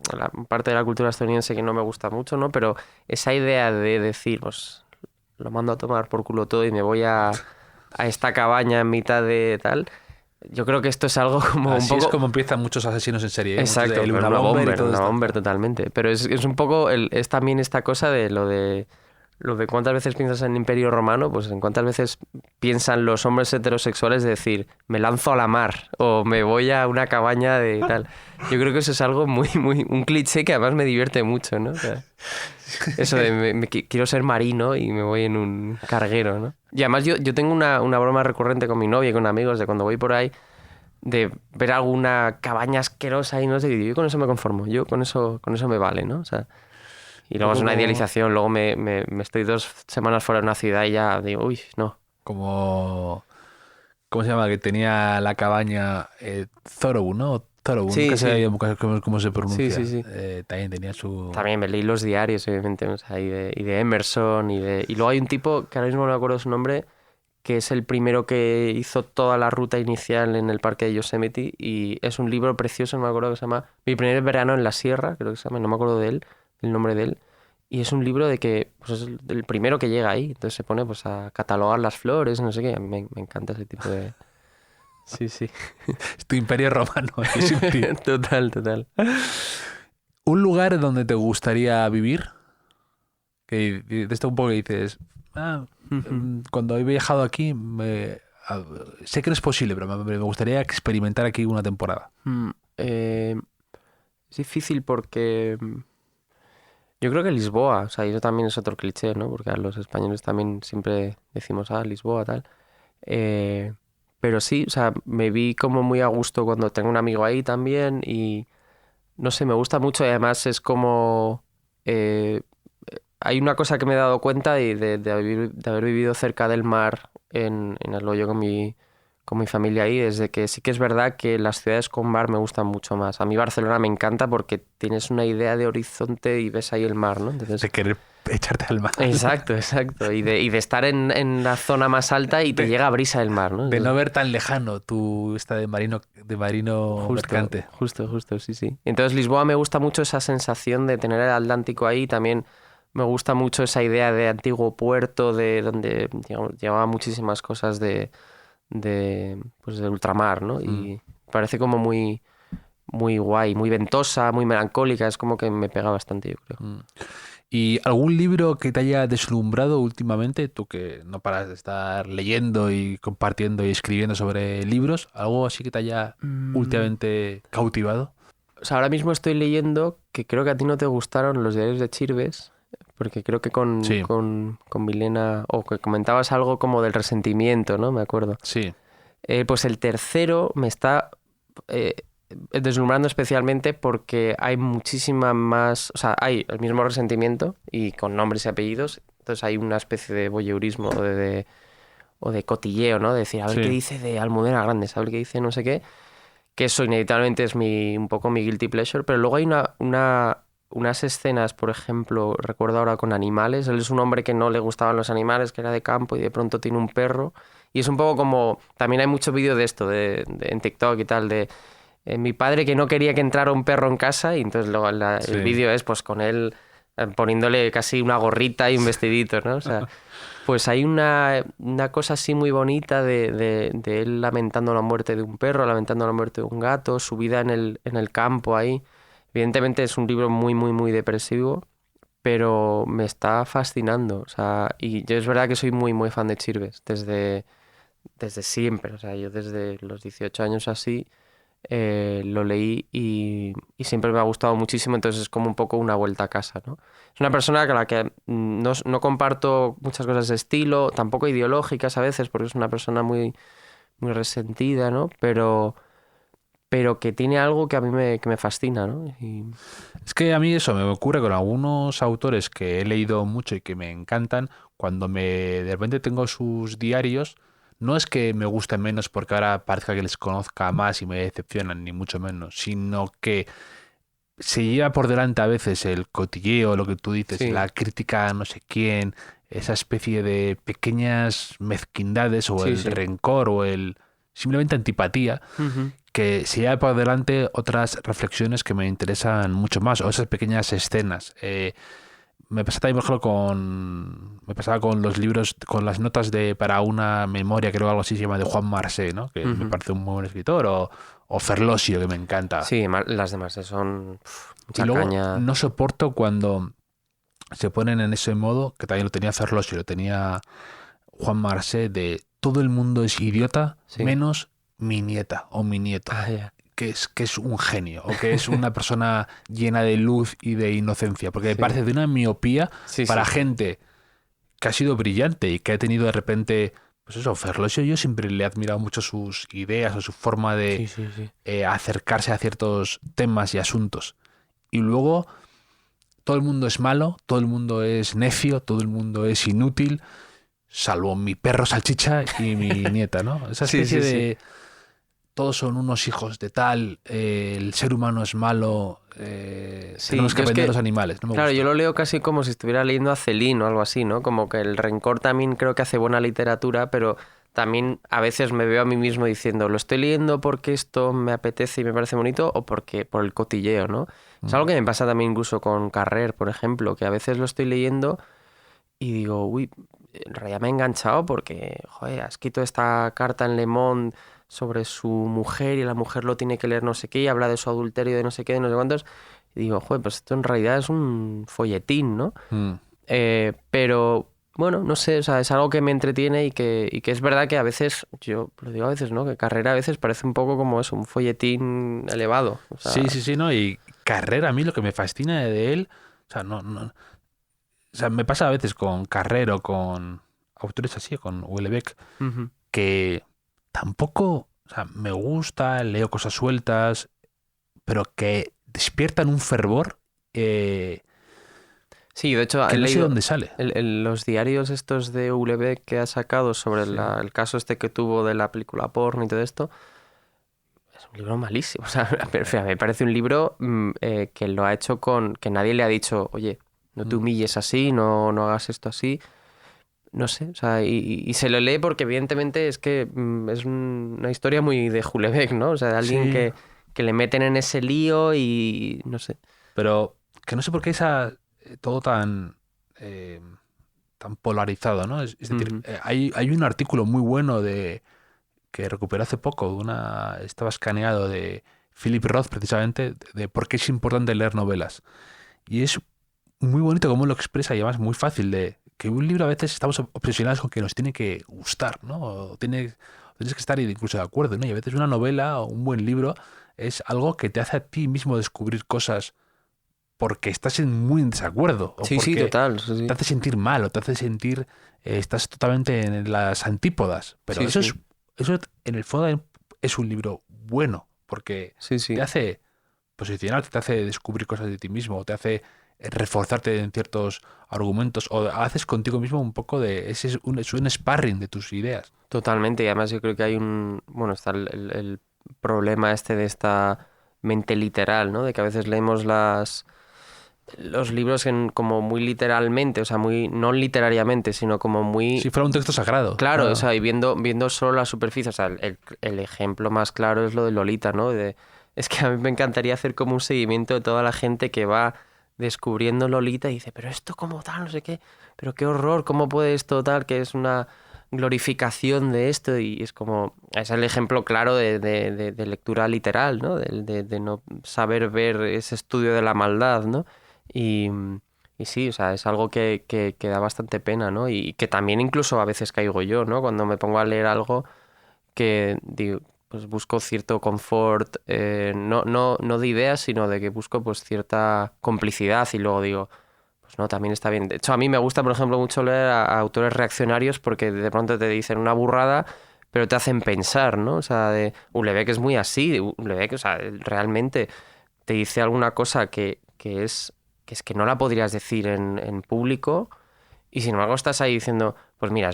parte de la cultura estadounidense que no me gusta mucho, ¿no? Pero esa idea de decir, pues lo mando a tomar por culo todo y me voy a esta cabaña en mitad de tal, yo creo que esto es algo como Así un poco... es como empiezan muchos asesinos en serie. Exacto, El una Una Bomber y todo una esto. bomber totalmente. Pero es un poco, es también esta cosa de lo de cuántas veces piensas en el Imperio Romano, pues en cuántas veces piensan los hombres heterosexuales de decir, me lanzo a la mar o me voy a una cabaña de tal. Yo creo que eso es algo un cliché que además me divierte mucho, ¿no? O sea, eso de quiero ser marino y me voy en un carguero, ¿no? Y además yo tengo una broma recurrente con mi novia y con amigos de cuando voy por ahí, de ver alguna cabaña asquerosa y no sé, y yo con eso me conformo, yo con eso me vale, ¿no? O sea, y luego es una idealización, luego me estoy 2 semanas fuera de una ciudad y ya digo, uy, no. Como... ¿Cómo se llama? Que tenía la cabaña Thoreau, ¿no? Thoreau, Sí, nunca sí. sé cómo se pronuncia. Sí, sí, sí. También tenía su... También me leí los diarios, obviamente, o sea, y de Emerson, y luego hay un tipo, que ahora mismo no me acuerdo su nombre, que es el primero que hizo toda la ruta inicial en el parque de Yosemite, y es un libro precioso, no me acuerdo que se llama Mi primer verano en la sierra, creo que se llama, no me acuerdo del nombre de él, y es un libro de que pues, es el primero que llega ahí, entonces se pone pues a catalogar las flores, no sé qué, me encanta ese tipo de... Sí, sí. Es tu imperio romano. Total. ¿Un lugar donde te gustaría vivir? Que de esto un poco que dices, cuando he viajado aquí, sé que no es posible, pero me gustaría experimentar aquí una temporada. Es difícil porque yo creo que Lisboa, o sea, eso también es otro cliché, ¿no? Porque a los españoles también siempre decimos, Lisboa, tal. Pero sí, o sea, me vi como muy a gusto cuando tengo un amigo ahí también y no sé, me gusta mucho y además es como... hay una cosa que me he dado cuenta de haber vivido cerca del mar en Alloyo con mi familia ahí, es de que sí que es verdad que las ciudades con mar me gustan mucho más. A mí Barcelona me encanta porque tienes una idea de horizonte y ves ahí el mar, ¿no? Entonces... De querer echarte al mar. Exacto. Y de estar en la zona más alta y te llega brisa del mar, ¿no? De no ver tan lejano tu esta de marino mercante. Justo, sí. Entonces Lisboa me gusta mucho esa sensación de tener el Atlántico ahí. También me gusta mucho esa idea de antiguo puerto, de donde llevaba muchísimas cosas pues del ultramar, ¿no? Y parece como muy, muy guay, muy ventosa, muy melancólica. Es como que me pega bastante, yo creo. ¿Y algún libro que te haya deslumbrado últimamente? Tú que no paras de estar leyendo y compartiendo y escribiendo sobre libros, ¿algo así que te haya últimamente cautivado? O sea, ahora mismo estoy leyendo, que creo que a ti no te gustaron, los diarios de Chirves, porque creo que con Milena, o que comentabas algo como del resentimiento, ¿no? Me acuerdo. Sí. Pues el tercero me está deslumbrando especialmente porque hay muchísima más... O sea, hay el mismo resentimiento y con nombres y apellidos, entonces hay una especie de voyeurismo o de cotilleo, ¿no? De decir, a ver qué dice de Almudena Grandes, a ver qué dice no sé qué, que eso inevitablemente es un poco mi guilty pleasure, pero luego hay unas escenas, por ejemplo, recuerdo ahora con animales. Él es un hombre que no le gustaban los animales, que era de campo y de pronto tiene un perro. Y es un poco como... También hay mucho vídeo de esto en TikTok y tal, de mi padre que no quería que entrara un perro en casa y entonces luego el vídeo es pues con él poniéndole casi una gorrita y un vestidito, ¿no? O sea, pues hay una cosa así muy bonita de él lamentando la muerte de un perro, lamentando la muerte de un gato, su vida en el campo ahí. Evidentemente es un libro muy, muy, muy depresivo, pero me está fascinando. O sea, y yo es verdad que soy muy, muy fan de Chirves desde siempre. O sea, yo desde los 18 años así lo leí y siempre me ha gustado muchísimo, entonces es como un poco una vuelta a casa, ¿no? Es una persona con la que no comparto muchas cosas de estilo, tampoco ideológicas a veces, porque es una persona muy, muy resentida, ¿no? Pero que tiene algo que a mí que me fascina, ¿no? Es que a mí eso me ocurre con algunos autores que he leído mucho y que me encantan, cuando de repente tengo sus diarios, no es que me gusten menos porque ahora parezca que les conozca más y me decepcionan, ni mucho menos, sino que se lleva por delante a veces el cotilleo, lo que tú dices, Sí. la crítica a no sé quién, esa especie de pequeñas mezquindades o Sí, el sí. rencor o el simplemente antipatía, Ujú. que se lleva por delante otras reflexiones que me interesan mucho más, o esas pequeñas escenas. Me pasa también, por ejemplo, me pasaba con los libros, con las notas para una memoria, creo algo así se llama, de Juan Marsé, ¿no? Que me Ujú. parece un muy buen escritor, o Ferlosio, que me encanta. Sí, las demás son Y mucha luego caña. no soporto cuando se ponen en ese modo, que también lo tenía Ferlosio, lo tenía Juan Marsé, de todo el mundo es idiota, Sí. menos mi nieta o mi nieto. Ah, ya. Que es un genio o que es una persona llena de luz y de inocencia, porque me Sí. parece de una miopía Sí, para sí. gente que ha sido brillante y que ha tenido de repente, pues eso, Ferlosio, yo siempre le he admirado mucho sus ideas o su forma de Sí, sí, sí. acercarse a ciertos temas y asuntos. Y luego todo el mundo es malo, todo el mundo es necio, todo el mundo es inútil, salvo mi perro Salchicha y mi nieta, ¿no? Esa Sí, especie sí, sí. de todos son unos hijos de tal, el ser humano es malo, Sí, tenemos que yo es aprender que, a los animales. No me claro, gusta. yo lo leo casi como si estuviera leyendo a Celine o algo así, ¿no? Como que el rencor también creo que hace buena literatura, pero también a veces me veo a mí mismo diciendo, lo estoy leyendo porque esto me apetece y me parece bonito o porque por el cotilleo, ¿no? Es algo que me pasa también incluso con Carrer, por ejemplo, que a veces lo estoy leyendo y digo, uy, en realidad me he enganchado porque, joder, ha escrito esta carta en Le Monde sobre su mujer y la mujer lo tiene que leer no sé qué y habla de su adulterio de no sé qué, de no sé cuántos. Y digo, joder, pues esto en realidad es un folletín, ¿no? Mm. Pero bueno, no sé, o sea, es algo que me entretiene y que es verdad que a veces, yo lo digo a veces, ¿no? Que Carrera a veces parece un poco como eso, un folletín elevado. O sea, Sí, sí, sí, ¿no? Y Carrera, a mí lo que me fascina de él, o sea, o sea, me pasa a veces con Carrera o con autores así, con Houellebecq, ujú. que tampoco, o sea, me gusta, leo cosas sueltas, pero que despiertan un fervor Sí, de hecho, que he no sé leído dónde sale. los diarios estos de Houellebecq que ha sacado sobre Sí. el caso este que tuvo de la película porno y todo esto. Es un libro malísimo. O sea, me parece un libro que lo ha hecho que nadie le ha dicho, oye, no te humilles así, no hagas esto así. No sé, o sea, y se lo lee porque evidentemente es que es una historia muy de Houellebecq, ¿no? O sea, de alguien Sí, que le meten en ese lío y no sé. pero que no sé por qué todo eh, tan polarizado, ¿no? Es decir, Ujú. hay un artículo muy bueno que recuperé hace poco, estaba escaneado de Philip Roth, precisamente, de por qué es importante leer novelas. Y es muy bonito cómo lo expresa y además muy fácil de que un libro a veces estamos obsesionados con que nos tiene que gustar, ¿no? Tienes que estar incluso de acuerdo, ¿no? Y a veces una novela o un buen libro es algo que te hace a ti mismo descubrir cosas porque estás muy en desacuerdo o Sí, sí, porque total. Sí, sí. te hace sentir mal o te hace sentir estás totalmente en las antípodas. Pero Sí, sí. eso en el fondo es un libro bueno porque Sí, sí. te hace posicionarte, te hace descubrir cosas de ti mismo, o te hace reforzarte en ciertos argumentos o haces contigo mismo un poco es un sparring de tus ideas. Totalmente. Y además yo creo que hay bueno, está problema de esta mente literal, ¿no? De que a veces leemos los libros como muy literalmente, o sea, muy no literariamente, sino como muy... Si fuera un texto sagrado. Claro, o sea, y viendo solo la superficie, o sea, el ejemplo más claro es lo de Lolita, ¿no? Es que a mí me encantaría hacer como un seguimiento de toda la gente que va descubriendo Lolita y dice, pero esto como tal, no sé qué, pero qué horror, ¿cómo puede esto tal? Que es una glorificación de esto y es como, es el ejemplo claro de lectura literal, ¿no? De no saber ver ese estudio de la maldad, ¿no? Y, y sí, o sea, es algo que da bastante pena, ¿no? Y que también incluso a veces caigo yo, ¿no? Cuando me pongo a leer algo que digo, pues busco cierto confort, no de ideas, sino de que busco pues cierta complicidad y luego digo, pues no, también está bien. De hecho, a mí me gusta, por ejemplo, mucho leer a autores reaccionarios porque de pronto te dicen una burrada, pero te hacen pensar, ¿no? O sea, Houellebecq es muy así, Houellebecq, o sea, realmente te dice alguna cosa que es que no la podrías decir en público y sin embargo estás ahí diciendo, pues mira,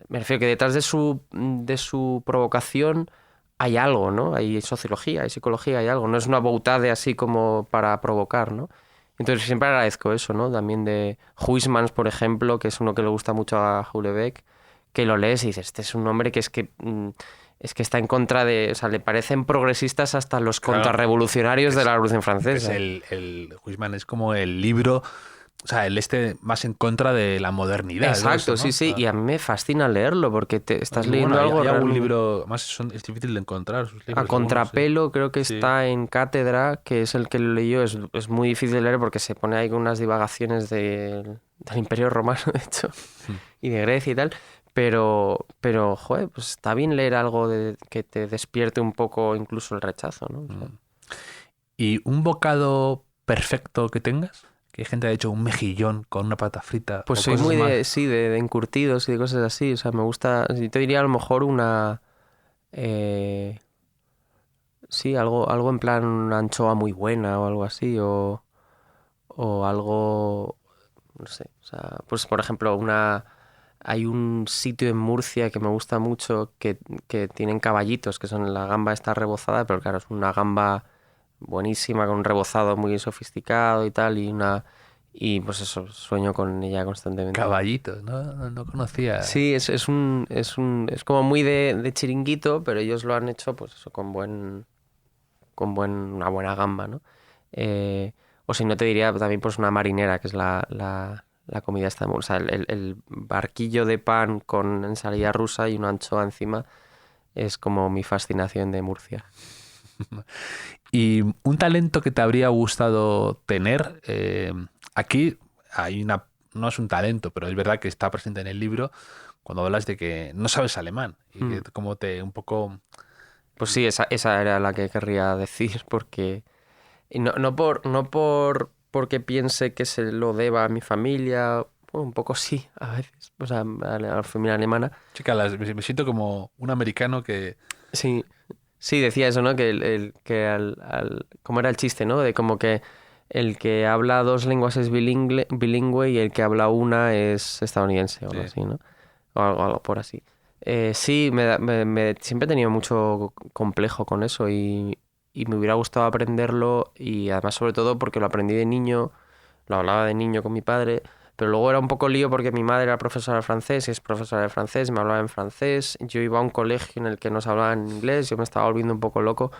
me refiero que detrás de su provocación hay algo, ¿no? Hay sociología, hay psicología, hay algo. No es una boutade así como para provocar, ¿no? Entonces siempre agradezco eso, ¿no? También de Huysmans, por ejemplo, que es uno que le gusta mucho a Houellebecq, que lo lees y dices, este es un hombre que es que está en contra de... O sea, le parecen progresistas hasta los contrarrevolucionarios de la Revolución Francesa. El Huysmans es como el libro... O sea, el más en contra de la modernidad. Exacto, ¿no? sí, sí. Claro. Y a mí me fascina leerlo porque estás leyendo Bueno, algo... hay algún libro... Más es difícil de encontrar sus libros. A contrapelo, sí. creo que está en Cátedra, que es el que lo leyó. Es muy difícil de leer porque se pone ahí con unas divagaciones del Imperio Romano, de hecho, y de Grecia y tal. Pero, joder, pues está bien leer algo que te despierte un poco incluso el rechazo, ¿no? O sea, ¿Y un bocado perfecto que tengas? Que hay gente que ha hecho un mejillón con una pata frita. pues o soy cosas muy más. de encurtidos y de cosas así. O sea, me gusta... Yo te diría a lo mejor una... sí, algo en plan una anchoa muy buena o algo así. O algo... No sé. O sea, pues por ejemplo, hay un sitio en Murcia que me gusta mucho que tienen caballitos, que son la gamba está rebozada, pero claro, es una gamba buenísima con un rebozado muy sofisticado y tal, y pues eso, sueño con ella constantemente. Caballitos, no conocía. Sí, es como muy de chiringuito, pero ellos lo han hecho pues eso, una buena gamba, ¿no? O si no te diría también pues una marinera, que es la comida esta, o sea, el barquillo de pan con ensalada rusa y una anchoa encima es como mi fascinación de Murcia. Y un talento que te habría gustado tener, aquí hay no es un talento, pero es verdad que está presente en el libro cuando hablas de que no sabes alemán y que como un poco... Pues sí, esa era la que querría decir, porque y porque piense que se lo deba a mi familia, bueno, un poco sí, a veces, o sea, a la familia alemana. Chica, me siento como un americano que... Sí, sí, decía eso, ¿no? Que como era el chiste, ¿no? De como que el que habla dos lenguas es bilingüe y el que habla una es estadounidense o algo así, ¿no? O algo por así. Sí, siempre he tenido mucho complejo con eso y me hubiera gustado aprenderlo y además sobre todo porque lo aprendí de niño, lo hablaba de niño con mi padre, pero luego era un poco lío porque mi madre era profesora de francés y es profesora de francés, me hablaba en francés, yo iba a un colegio en el que nos hablaban en inglés, yo me estaba volviendo un poco loco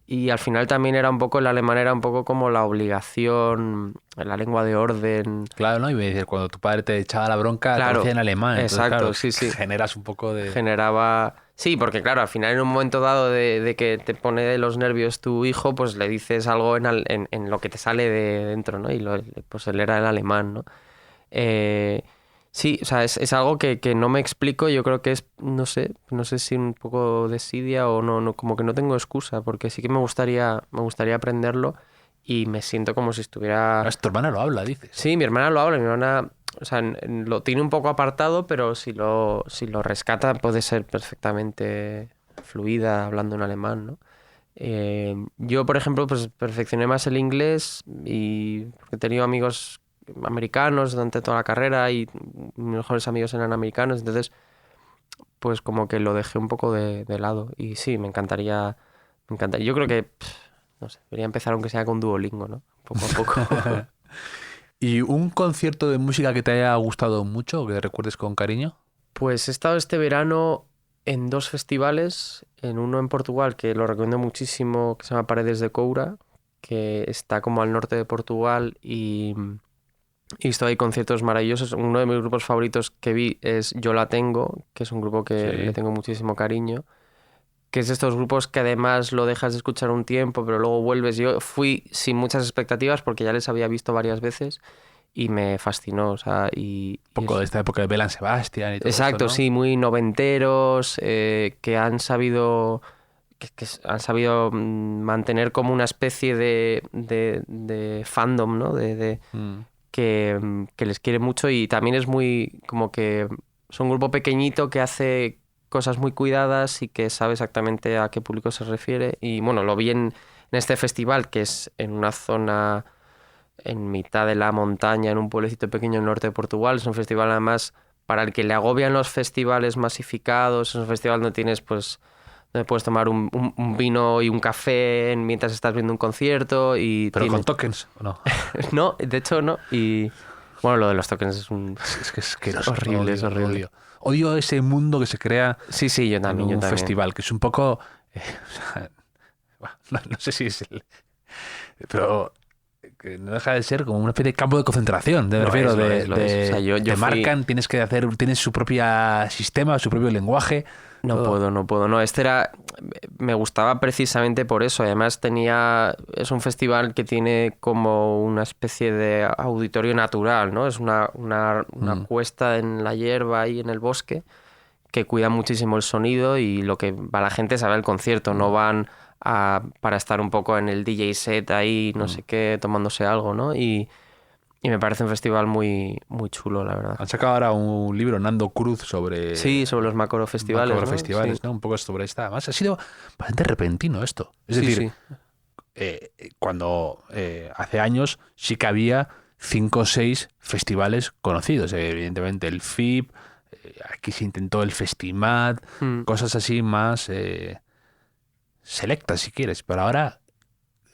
y al final también era un poco, el alemán era un poco como la obligación, la lengua de orden. Claro, ¿no? Y me dices, cuando tu padre te echaba la bronca, te lo Claro, hacía en alemán. Entonces, exacto, claro, sí. generas un poco de... Generaba... Sí, porque claro, al final en un momento dado de que te pone de los nervios tu hijo, pues le dices algo en lo que te sale de dentro, ¿no? Y pues él era el alemán, ¿no? Sí, o sea, es algo que no me explico, yo creo que es, no sé si un poco desidia o no, como que no tengo excusa, porque sí que me gustaría aprenderlo y me siento como si estuviera... Tu hermana lo habla, dices. Sí, mi hermana lo habla, mi hermana... O sea, lo tiene un poco apartado, pero si lo rescata puede ser perfectamente fluida hablando en alemán, ¿no? Yo, por ejemplo, pues perfeccioné más el inglés y porque he tenido amigos americanos durante toda la carrera y mis mejores amigos eran americanos, entonces pues como que lo dejé un poco de lado. Y sí, me encantaría Me encanta. Yo creo que, no sé, debería empezar aunque sea con Duolingo, ¿no? Poco a poco. ¿Y un concierto de música que te haya gustado mucho o que recuerdes con cariño? Pues he estado este verano en 2 festivales, en uno en Portugal, que lo recomiendo muchísimo, que se llama Paredes de Coura, que está como al norte de Portugal y esto hay conciertos maravillosos. Uno de mis grupos favoritos que vi es Yo La Tengo, que es un grupo que Sí. le tengo muchísimo cariño, que es de estos grupos que además lo dejas de escuchar un tiempo, pero luego vuelves. Yo fui sin muchas expectativas porque ya les había visto varias veces y me fascinó, o sea, Un poco de esta época de Belán Sebastián y todo exacto, esto, ¿no? sí, muy noventeros, que han sabido han sabido mantener como una especie de fandom, ¿no? Mm. Que les quiere mucho y también es muy como que son un grupo pequeñito que hace cosas muy cuidadas y que sabe exactamente a qué público se refiere. Y bueno, lo vi en este festival que es en una zona en mitad de la montaña, en un pueblecito pequeño en el norte de Portugal. Es un festival además para el que le agobian los festivales masificados. Es un festival donde tienes pues donde puedes tomar un vino y un café mientras estás viendo un concierto y Pero tiene- con tokens, ¿o no? no, de hecho no. Y bueno, lo de los tokens es un Es que es asqueroso. horrible, es horrible. Odio. Odio ese mundo que se crea Sí, sí, yo también, en yo un también. festival, que es un poco... o sea, no sé si es el... Pero que no deja de ser como una especie de campo de concentración, me Lo refiero, es, lo de, es, lo es. O sea, yo te fui- marcan, tienes que hacer, tienes su propia sistema, su propio lenguaje. No todo. puedo. No, me gustaba precisamente por eso. Además es un festival que tiene como una especie de auditorio natural, ¿no? Es una cuesta en la hierba ahí en el bosque que cuida muchísimo el sonido y lo que va la gente es a ver el concierto, no van para estar un poco en el DJ set ahí, no sé qué, tomándose algo, ¿no? Y me parece un festival muy, muy chulo, la verdad. Han sacado ahora un libro, Nando Cruz, sobre... Sí, sobre los macrofestivales, ¿no? Macrofestivales, Sí. ¿no? Un poco sobre esta. Además, ha sido bastante repentino esto. Es Sí, decir, sí. cuando hace años sí que había 5 o 6 festivales conocidos. Evidentemente el FIP, aquí se intentó el Festimad, Mm. cosas así más selectas si quieres. Pero ahora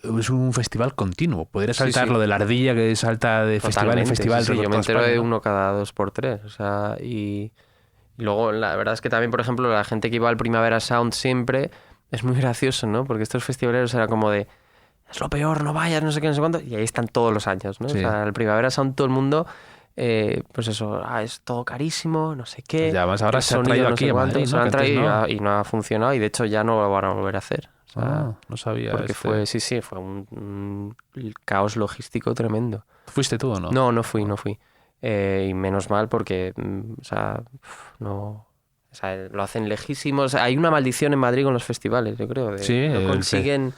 es un festival continuo. Podría Sí, saltar sí. lo de la ardilla que salta de festival en Totalmente, festival. sí, sí, por yo me toda entero España, de ¿no? uno cada 2 por 3, o sea, y luego la verdad es que también, por ejemplo, la gente que iba al Primavera Sound siempre es muy gracioso, ¿no? Porque estos festivaleros era como de es lo peor, no vayas, no sé qué, no sé cuánto, y ahí están todos los años, ¿no? Sí. O sea, el Primavera Sound todo el mundo, pues eso, es todo carísimo, no sé qué, Y además ahora el se ha sonido traído no aquí sé a cuánto, Madrid, se ¿no? lo han Que antes traído no. y no ha funcionado, y de hecho ya no lo van a volver a hacer. O sea, No sabía. porque fue un caos logístico tremendo. ¿Fuiste tú o no? No fui. Y menos mal porque, o sea, no... O sea, lo hacen lejísimos. Hay una maldición en Madrid con los festivales, yo creo. Sí, no consiguen...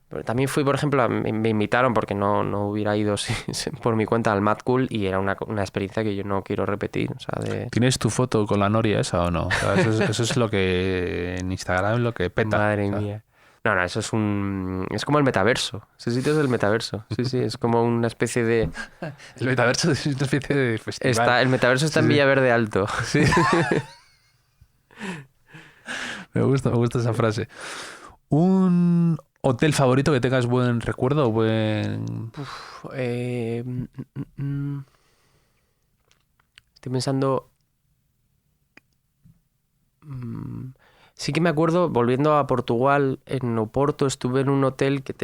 Pero también fui, por ejemplo, me invitaron porque no hubiera ido por mi cuenta al Mad Cool y era una experiencia que yo no quiero repetir. O sea, ¿Tienes tu foto con la noria esa o no? O sea, eso es lo que en Instagram es lo que peta. Madre o sea. mía. No, eso es es como el metaverso. Ese sitio es el metaverso. Sí, es como una especie de... El metaverso es una especie de festival. El metaverso está en Sí. Villaverde Alto. Sí. Me gusta esa frase. ¿Un hotel favorito que tengas buen recuerdo o buen... Estoy pensando... Sí que me acuerdo, volviendo a Portugal, en Oporto estuve en un hotel que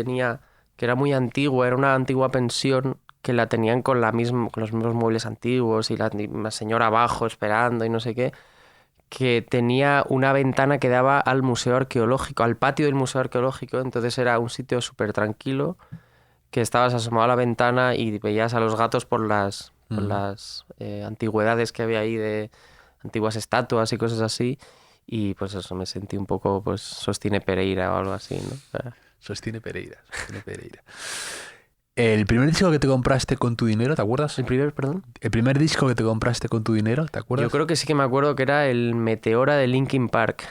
era muy antiguo, era una antigua pensión que la tenían con los mismos muebles antiguos y la señora abajo esperando y no sé qué, que tenía una ventana que daba al museo arqueológico, al patio del museo arqueológico, entonces era un sitio súper tranquilo, que estabas asomado a la ventana y veías a los gatos por las antigüedades que había ahí de antiguas estatuas y cosas así. Y pues eso, me sentí un poco, pues, Sostiene Pereira o algo así, ¿no? O sea, Sostiene Pereira. ¿El primer disco que te compraste con tu dinero, te acuerdas? perdón. ¿El primer disco que te compraste con tu dinero, te acuerdas? Yo creo que sí que me acuerdo que era el Meteora de Linkin Park.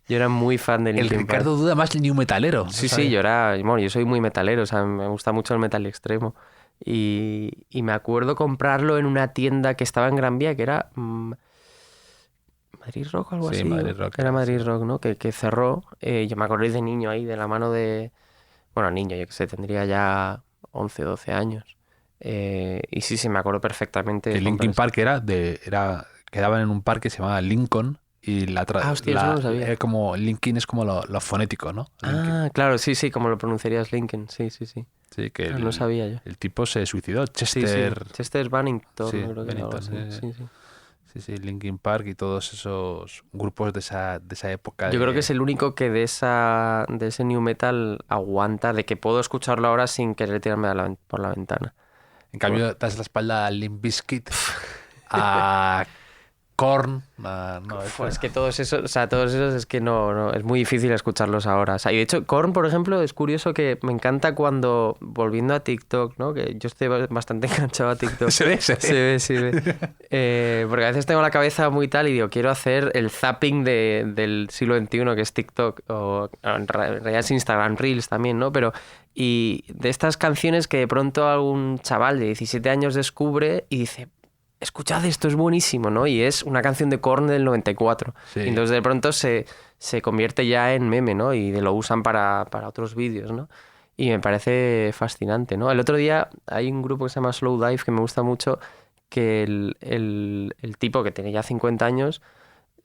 Yo era muy fan de El Linkin Park. Ricardo Duda más new metalero. Sí, ¿sabes? yo soy muy metalero, o sea, me gusta mucho el metal extremo. Y me acuerdo comprarlo en una tienda que estaba en Gran Vía, que era... Madrid Rock o algo Sí, así. Madrid Rock, Era sí. Madrid Rock, ¿no? Que cerró. Yo me acordé de niño ahí, de la mano de... Bueno, niño, yo que sé, tendría ya 11 o 12 años. Y sí, me acuerdo perfectamente. Que de Linkin comprar Park quedaban en un parque que se llamaba Lincoln y hostia, eso no lo sabía. como Linkin es como lo fonético, ¿no? Linkin. Ah, claro, sí, como lo pronunciarías Lincoln. Sí. Sí, que No sabía yo. el tipo se suicidó. Sí. Chester Bennington, Sí, ¿no? Creo que era algo Bennington, así. Sí. Sí, Linkin Park y todos esos grupos de esa época. Yo creo que es el único que de ese new metal aguanta, de que puedo escucharlo ahora sin querer tirarme por la ventana. En cambio, das la espalda a Limp Bizkit, a Korn. Es que todos esos es que no, es muy difícil escucharlos ahora. O sea, y de hecho, Korn, por ejemplo, es curioso que me encanta cuando, volviendo a TikTok, ¿no? Que yo estoy bastante enganchado a TikTok. Se ve. Porque a veces tengo la cabeza muy tal y digo, quiero hacer el zapping del siglo XXI, que es TikTok, o en realidad es Instagram Reels también, ¿no? Y de estas canciones que de pronto algún chaval de 17 años descubre y dice... Escuchad esto, es buenísimo, ¿no? Y es una canción de Korn del 94. Sí. Y entonces de pronto se convierte ya en meme, ¿no? Y lo usan para otros vídeos, ¿no? Y me parece fascinante, ¿no? El otro día hay un grupo que se llama Slow Dive que me gusta mucho, que el tipo que tiene ya 50 años,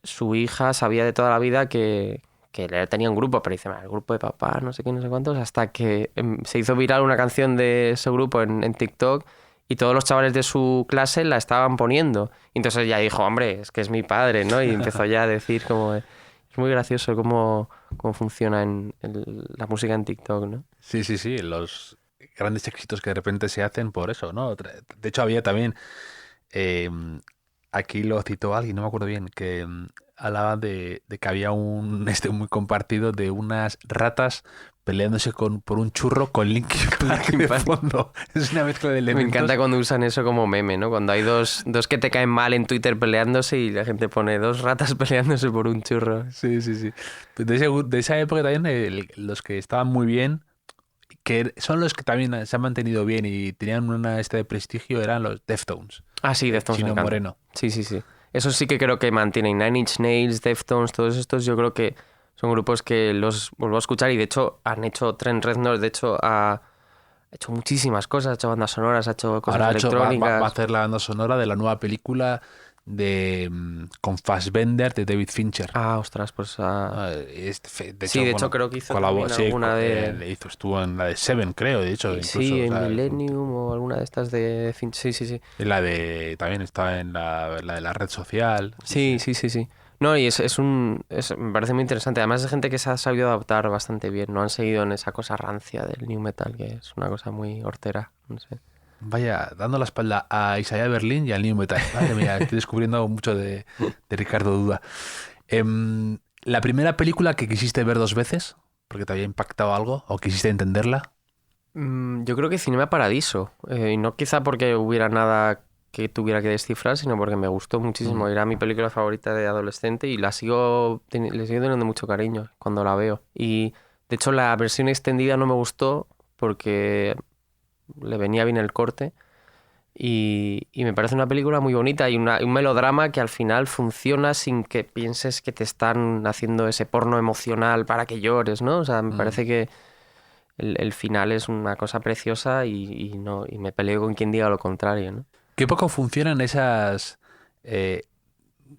su hija sabía de toda la vida que él tenía un grupo, pero dice, el grupo de papá, no sé qué, no sé cuántos, hasta que se hizo viral una canción de ese grupo en TikTok. Y todos los chavales de su clase la estaban poniendo. Y entonces ya dijo, hombre, es que es mi padre, ¿no? Y empezó ya a decir como... Es muy gracioso cómo funciona la música en TikTok, ¿no? Sí. Los grandes éxitos que de repente se hacen por eso, ¿no? De hecho, había también... aquí lo citó alguien, no me acuerdo bien, que hablaba de que había un muy compartido de unas ratas peleándose por un churro con Linkin Park de fondo. Es una mezcla de elementos. Me encanta cuando usan eso como meme, ¿no? Cuando hay dos que te caen mal en Twitter peleándose y la gente pone 2 ratas peleándose por un churro. Sí. Pues de esa época también los que estaban muy bien, que son los que también se han mantenido bien y tenían una de prestigio, eran los Deftones. Ah, sí, Deftones. Chino Moreno. Sí. Eso sí que creo que mantienen. Nine Inch Nails, Deftones, todos estos yo creo que son grupos que los vuelvo a escuchar y de hecho han hecho Trent Reznor, de hecho ha hecho muchísimas cosas, ha hecho bandas sonoras, ha hecho cosas Ahora electrónicas. va a hacer la banda sonora de la nueva película con Fassbender de David Fincher. Ah, ostras, pues... de hecho creo que hizo alguna estuvo en la de Seven, creo, de hecho. Incluso, sí, en Millennium o alguna de estas de Fincher. Sí. También está en la de la red social. Sí. No, y me parece muy interesante. Además es gente que se ha sabido adaptar bastante bien. No han seguido en esa cosa rancia del new metal, que es una cosa muy hortera. No sé. Vaya, dando la espalda a Isaiah Berlin y al new metal. Madre mía, estoy descubriendo mucho de Ricardo Duda. ¿La primera película que quisiste ver 2 veces? ¿Porque te había impactado algo? ¿O quisiste entenderla? Yo creo que Cinema Paradiso. Y no quizá porque hubiera nada que tuviera que descifrar, sino porque me gustó muchísimo. Era mi película favorita de adolescente y le sigo teniendo mucho cariño cuando la veo. Y de hecho la versión extendida no me gustó porque le venía bien el corte y me parece una película muy bonita y un melodrama que al final funciona sin que pienses que te están haciendo ese porno emocional para que llores, ¿no? O sea, me parece que el final es una cosa preciosa y me peleo con quien diga lo contrario, ¿no? Qué poco funcionan esas...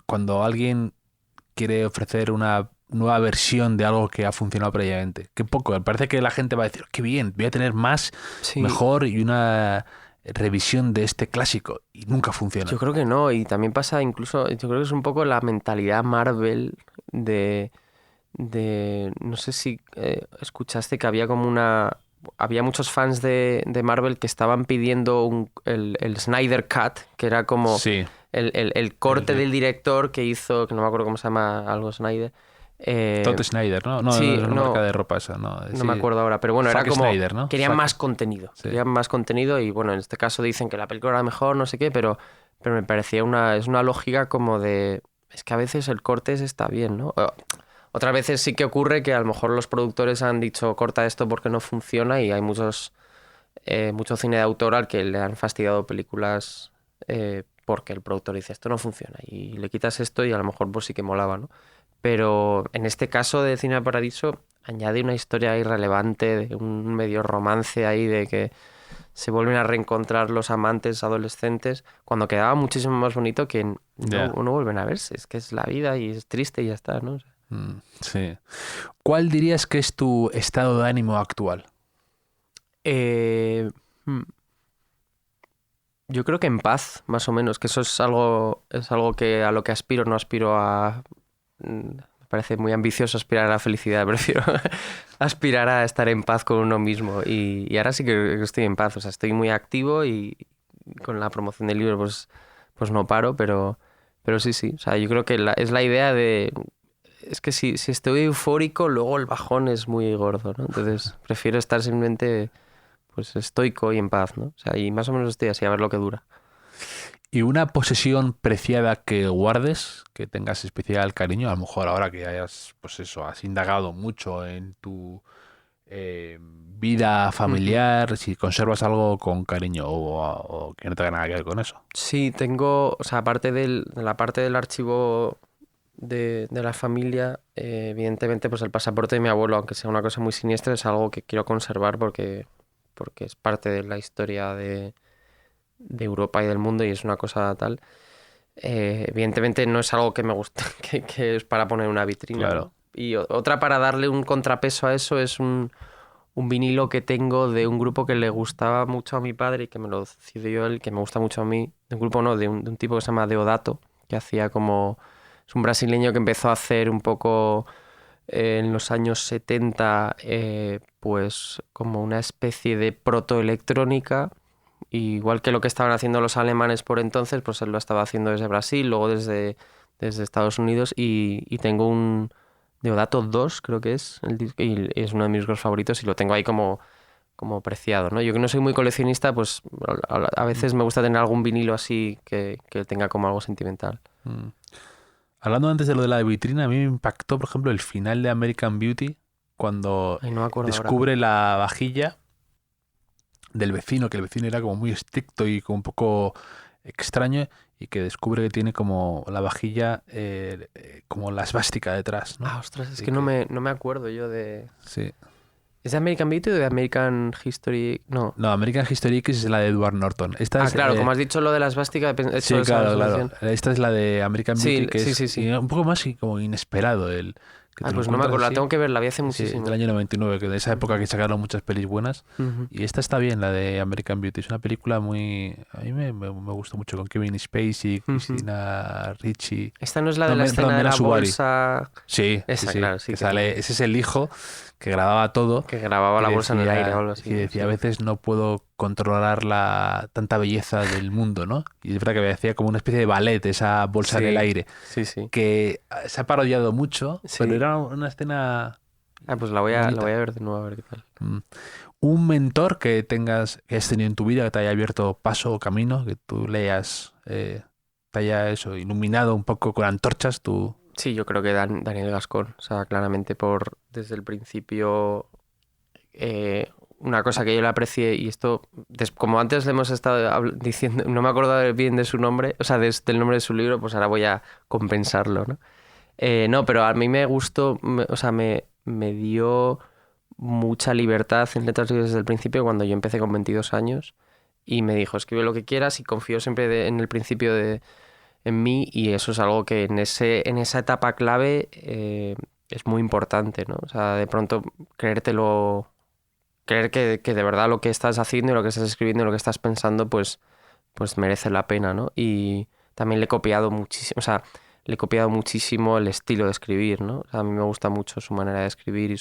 cuando alguien quiere ofrecer una nueva versión de algo que ha funcionado previamente. Qué poco. Me parece que la gente va a decir, qué bien, voy a tener más, mejor y una revisión de este clásico. Y nunca funciona. Yo creo que no. Y también pasa incluso... Yo creo que es un poco la mentalidad Marvel de no sé si escuchaste que había como había muchos fans de Marvel que estaban pidiendo el Snyder Cut, que era como el corte del director que hizo, que no me acuerdo cómo se llama, algo Snyder. Todd Snyder, ¿no? No, sí, es una marca de ropa esa, ¿no? No me acuerdo ahora, pero bueno, era como... Snyder, ¿no? Querían más contenido. Sí. Querían más contenido y bueno, en este caso dicen que la película era mejor, no sé qué, pero me parecía es una lógica como de... Es que a veces el corte está bien, ¿no? Otras veces sí que ocurre que a lo mejor los productores han dicho corta esto porque no funciona y hay mucho cine de autor al que le han fastidiado películas porque el productor dice esto no funciona y le quitas esto y a lo mejor pues sí que molaba, ¿no? Pero en este caso de Cine Paradiso añade una historia irrelevante, de un medio romance ahí de que se vuelven a reencontrar los amantes adolescentes cuando quedaba muchísimo más bonito que no vuelven a verse. Es que es la vida y es triste y ya está, ¿no? Sí. ¿Cuál dirías que es tu estado de ánimo actual? Yo creo que en paz, más o menos, que eso es algo que a lo que aspiro, no aspiro a... Me parece muy ambicioso aspirar a la felicidad, prefiero aspirar a estar en paz con uno mismo. Y ahora sí que estoy en paz, o sea, estoy muy activo y con la promoción del libro pues no paro, pero sí, o sea, yo creo que es la idea de... Es que si estoy eufórico, luego el bajón es muy gordo, ¿no? Entonces prefiero estar simplemente pues estoico y en paz, ¿no? O sea, y más o menos estoy así, a ver lo que dura. ¿Y una posesión preciada que guardes, que tengas especial cariño? A lo mejor ahora que hayas, pues eso, has indagado mucho en tu vida familiar, si conservas algo con cariño o que no tenga nada que ver con eso. Sí, tengo, o sea, aparte de la parte del archivo de la familia, evidentemente pues el pasaporte de mi abuelo, aunque sea una cosa muy siniestra, es algo que quiero conservar porque es parte de la historia de Europa y del mundo y es una cosa tal. Evidentemente no es algo que me gusta, que es para poner en una vitrina. Claro. ¿No? Y otra para darle un contrapeso a eso es un vinilo que tengo de un grupo que le gustaba mucho a mi padre y que me lo cedió él, que me gusta mucho a mí. De un grupo no, de un tipo que se llama Deodato, que hacía como... Es un brasileño que empezó a hacer un poco en los años 70 pues como una especie de protoelectrónica, igual que lo que estaban haciendo los alemanes por entonces, pues él lo estaba haciendo desde Brasil, luego desde Estados Unidos y tengo un Deodato 2, creo que es, y es uno de mis discos favoritos y lo tengo ahí como preciado, ¿no? Yo que no soy muy coleccionista, pues a veces me gusta tener algún vinilo así que tenga como algo sentimental. Hablando antes de lo de la vitrina, a mí me impactó, por ejemplo, el final de American Beauty, cuando Ay, no me acuerdo descubre ahora. la vajilla del vecino, que el vecino era como muy estricto y como un poco extraño, y que descubre que tiene como la vajilla como la esvástica detrás, ¿no? Ah, ostras, es Y que no me acuerdo yo de... Sí. ¿Es de American Beauty o de American History? No. No, American History X es la de Edward Norton. Esta es, Claro, como has dicho lo de la esvástica, he hecho sí, esa claro. asociación. Esta es la de American Beauty, Sí, que es sí. un poco más como inesperado el que te lo Pues no me encuentras acuerdo, la así. tengo que ver, la vi hace Sí, muchísimo. del año 99, que de esa época que sacaron muchas pelis buenas. Ujú. Y esta está bien, la de American Beauty. Es una película muy... A mí me gustó mucho, con Kevin Spacey, Christina Ricci... Esta no es la de la Perdón, escena de Mena la Suvari. bolsa... Sí, Esa, sí. claro, sí. Que sale, ese es el hijo que grababa todo. Que grababa la y bolsa en el decía- aire o algo así. Y decía, sí. a veces no puedo controlar tanta belleza del mundo, ¿no? Y es verdad que me decía como una especie de ballet, esa bolsa en el aire, Sí, sí. que se ha parodiado mucho, Sí. pero era una escena... Pues la voy a bonita. ver de nuevo a ver qué tal. Un mentor que has tenido en tu vida, que te haya abierto paso o camino, que tú leas, te haya eso, iluminado un poco con antorchas, tú... Sí, yo creo que Daniel Gascón. O sea, claramente desde el principio una cosa que yo le aprecié y esto, como antes le hemos estado diciendo, no me acuerdo bien de su nombre, o sea, del nombre de su libro, pues ahora voy a compensarlo, ¿no? No, pero a mí me gustó, o sea, me dio mucha libertad en Letras Libres desde el principio cuando yo empecé con 22 años y me dijo, escribe lo que quieras y confío siempre en el principio en mí y eso es algo que en esa etapa clave es muy importante, ¿no? O sea, de pronto creer que de verdad lo que estás haciendo y lo que estás escribiendo y lo que estás pensando pues merece la pena, ¿no? Y también le he copiado muchísimo, o sea, le he copiado muchísimo el estilo de escribir, ¿no? O sea, a mí me gusta mucho su manera de escribir y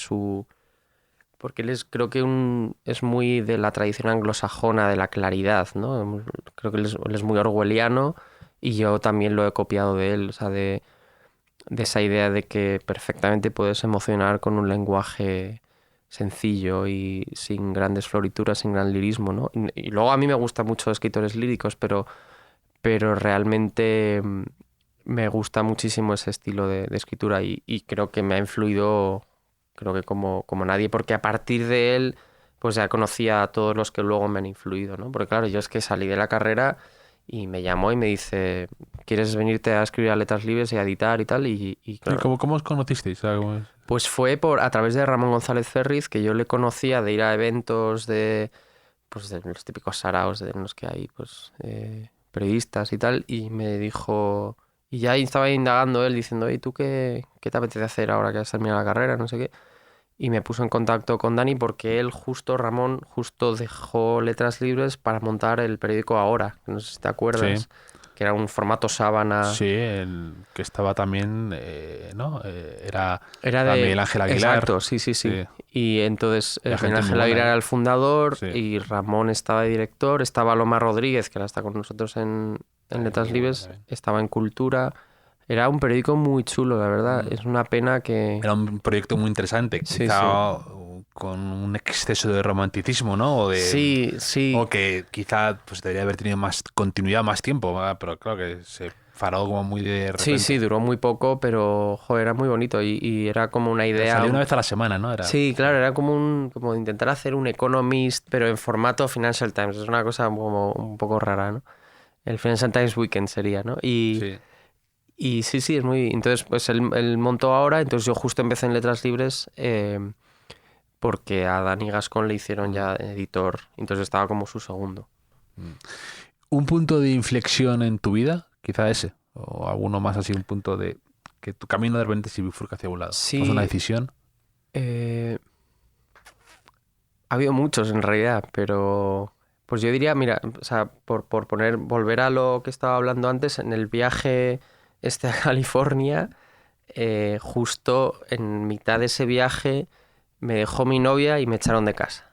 porque él creo que es muy de la tradición anglosajona de la claridad, ¿no? Creo que él es muy orwelliano y yo también lo he copiado de él, o sea, de esa idea de que perfectamente puedes emocionar con un lenguaje sencillo y sin grandes florituras, sin gran lirismo, ¿no? Y luego a mí me gustan mucho escritores líricos, pero realmente me gusta muchísimo ese estilo de escritura y creo que me ha influido, creo que como nadie, porque a partir de él pues ya conocía a todos los que luego me han influido, ¿no? Porque claro, yo es que salí de la carrera Y me llamó y me dice, ¿quieres venirte a escribir a Letras Libres y a editar y tal? Y claro, ¿Cómo os conocisteis? O sea, ¿cómo es? pues fue a través de Ramón González Ferriz, que yo le conocía de ir a eventos pues de los típicos saraos de los que hay pues periodistas y tal, y me dijo, y ya estaba indagando él diciendo, ¿y tú qué te apetece hacer ahora que has terminado la carrera? No sé qué. Y me puso en contacto con Dani porque Ramón, justo dejó Letras Libres para montar el periódico Ahora, que no sé si te acuerdas, Sí. que era un formato sábana. Sí, el que estaba también, ¿no? Era Era de Miguel Ángel Aguilar. Exacto, sí. Sí. Y entonces La gente Miguel Ángel muy buena, Aguilar era el fundador Sí. y Ramón estaba de director, estaba Loma Rodríguez, que ahora está con nosotros en Letras muy Libres, buena también. estaba en Cultura. Era un periódico muy chulo, la verdad. Es una pena que... Era un proyecto muy interesante, Sí, quizá con un exceso de romanticismo, ¿no? O de, Sí. o que quizá pues debería haber tenido más continuidad, más tiempo, ¿verdad? Pero claro que se faró como muy de repente. Sí, duró muy poco, pero joder, era muy bonito y era como una Pero idea... salía una vez a la semana, ¿no? Era, Sí, claro, era como intentar hacer un Economist, pero en formato Financial Times. Es una cosa como un poco rara, ¿no? El Financial Times Weekend sería, ¿no? Sí. Y sí, es muy... Entonces, pues él montó Ahora, entonces yo justo empecé en Letras Libres porque a Dani Gascón le hicieron ya editor, entonces estaba como su segundo. ¿Un punto de inflexión en tu vida? Quizá ese. O alguno más así, un punto de que tu camino de repente se bifurca hacia un lado. Sí. ¿Pues una decisión? Ha habido muchos en realidad, pero pues yo diría, mira, o sea, por volver a lo que estaba hablando antes, en el viaje a California, justo en mitad de ese viaje me dejó mi novia y me echaron de casa.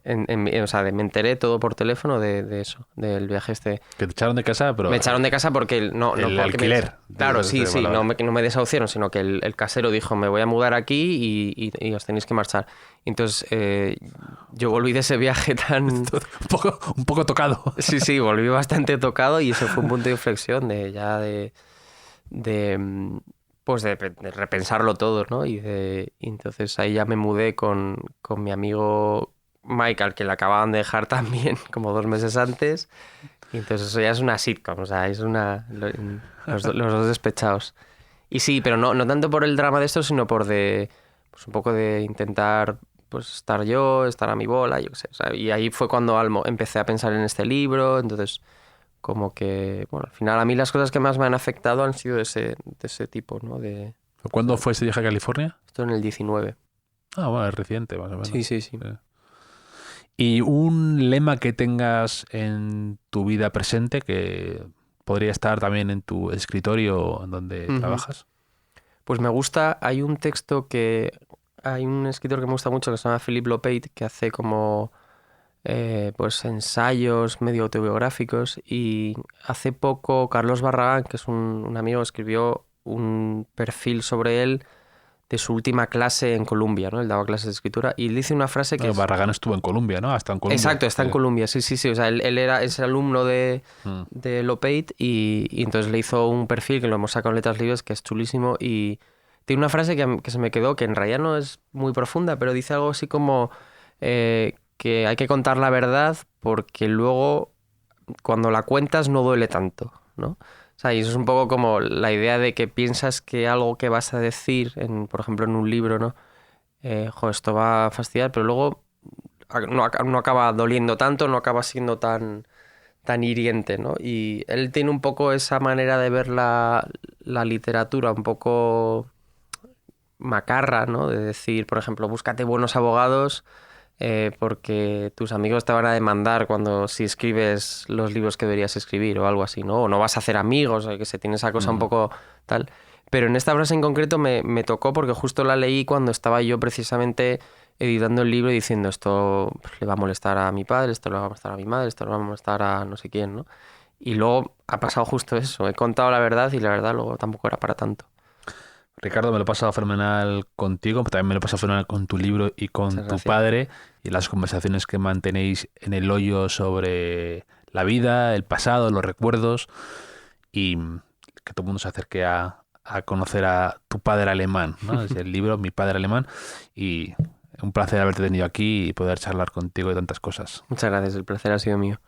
O sea, me enteré todo por teléfono de eso, del viaje este. Que te echaron de casa, pero... Me echaron de casa porque el porque alquiler. Claro, sí, Vale. no me desahuciaron, sino que el casero dijo, me voy a mudar aquí y os tenéis que marchar. Entonces, yo volví de ese viaje tan... un poco tocado. Sí, volví bastante tocado y eso fue un punto de inflexión pues de repensarlo todo, ¿no? Y entonces ahí ya me mudé con mi amigo Mike, al que le acababan de dejar también como 2 meses antes. Y entonces eso ya es una sitcom, o sea, es los dos despechados. Y sí, pero no tanto por el drama de esto, sino por pues un poco de intentar pues estar a mi bola, yo qué sé. O sea, y ahí fue cuando empecé a pensar en este libro, entonces como que, bueno, al final a mí las cosas que más me han afectado han sido de ese tipo, ¿no? ¿Cuándo fue ese viaje a California? Esto en el 19. Ah, bueno, es reciente, más o menos. Sí. ¿Y un lema que tengas en tu vida presente que podría estar también en tu escritorio en donde trabajas? Pues me gusta, hay un escritor que me gusta mucho que se llama Philippe Lopate, que hace como pues ensayos medio autobiográficos, y hace poco Carlos Barragán, que es un amigo, escribió un perfil sobre él de su última clase en Columbia, ¿no? Él daba clases de escritura y él dice una frase que Barragán estuvo en Columbia, ¿no? Hasta en Columbia. Exacto, está en Columbia, sí. O sea, él es el alumno de Lopate y entonces le hizo un perfil que lo hemos sacado en Letras Libres, que es chulísimo, y tiene una frase que se me quedó, que en realidad no es muy profunda, pero dice algo así como que hay que contar la verdad porque luego cuando la cuentas no duele tanto, ¿no? O sea, y eso es un poco como la idea de que piensas que algo que vas a decir, por ejemplo, en un libro, ¿no? Esto va a fastidiar, pero luego no acaba doliendo tanto, no acaba siendo tan hiriente, ¿no? Y él tiene un poco esa manera de ver la literatura, un poco macarra, ¿no? De decir, por ejemplo, búscate buenos abogados porque tus amigos te van a demandar si escribes los libros que deberías escribir o algo así, ¿no? O no vas a hacer amigos, o que se tiene esa cosa un poco tal. Pero en esta frase en concreto me tocó porque justo la leí cuando estaba yo precisamente editando el libro y diciendo esto le va a molestar a mi padre, esto le va a molestar a mi madre, esto le va a molestar a no sé quién, ¿no? Y luego ha pasado justo eso, he contado la verdad y la verdad luego tampoco era para tanto. Ricardo, me lo he pasado fenomenal contigo, pero también me lo he pasado fenomenal con tu libro y con tu padre y las conversaciones que mantenéis en el hoyo sobre la vida, el pasado, los recuerdos y que todo el mundo se acerque a conocer a tu padre alemán, ¿no? Es el libro Mi padre alemán y un placer haberte tenido aquí y poder charlar contigo de tantas cosas. Muchas gracias, el placer ha sido mío.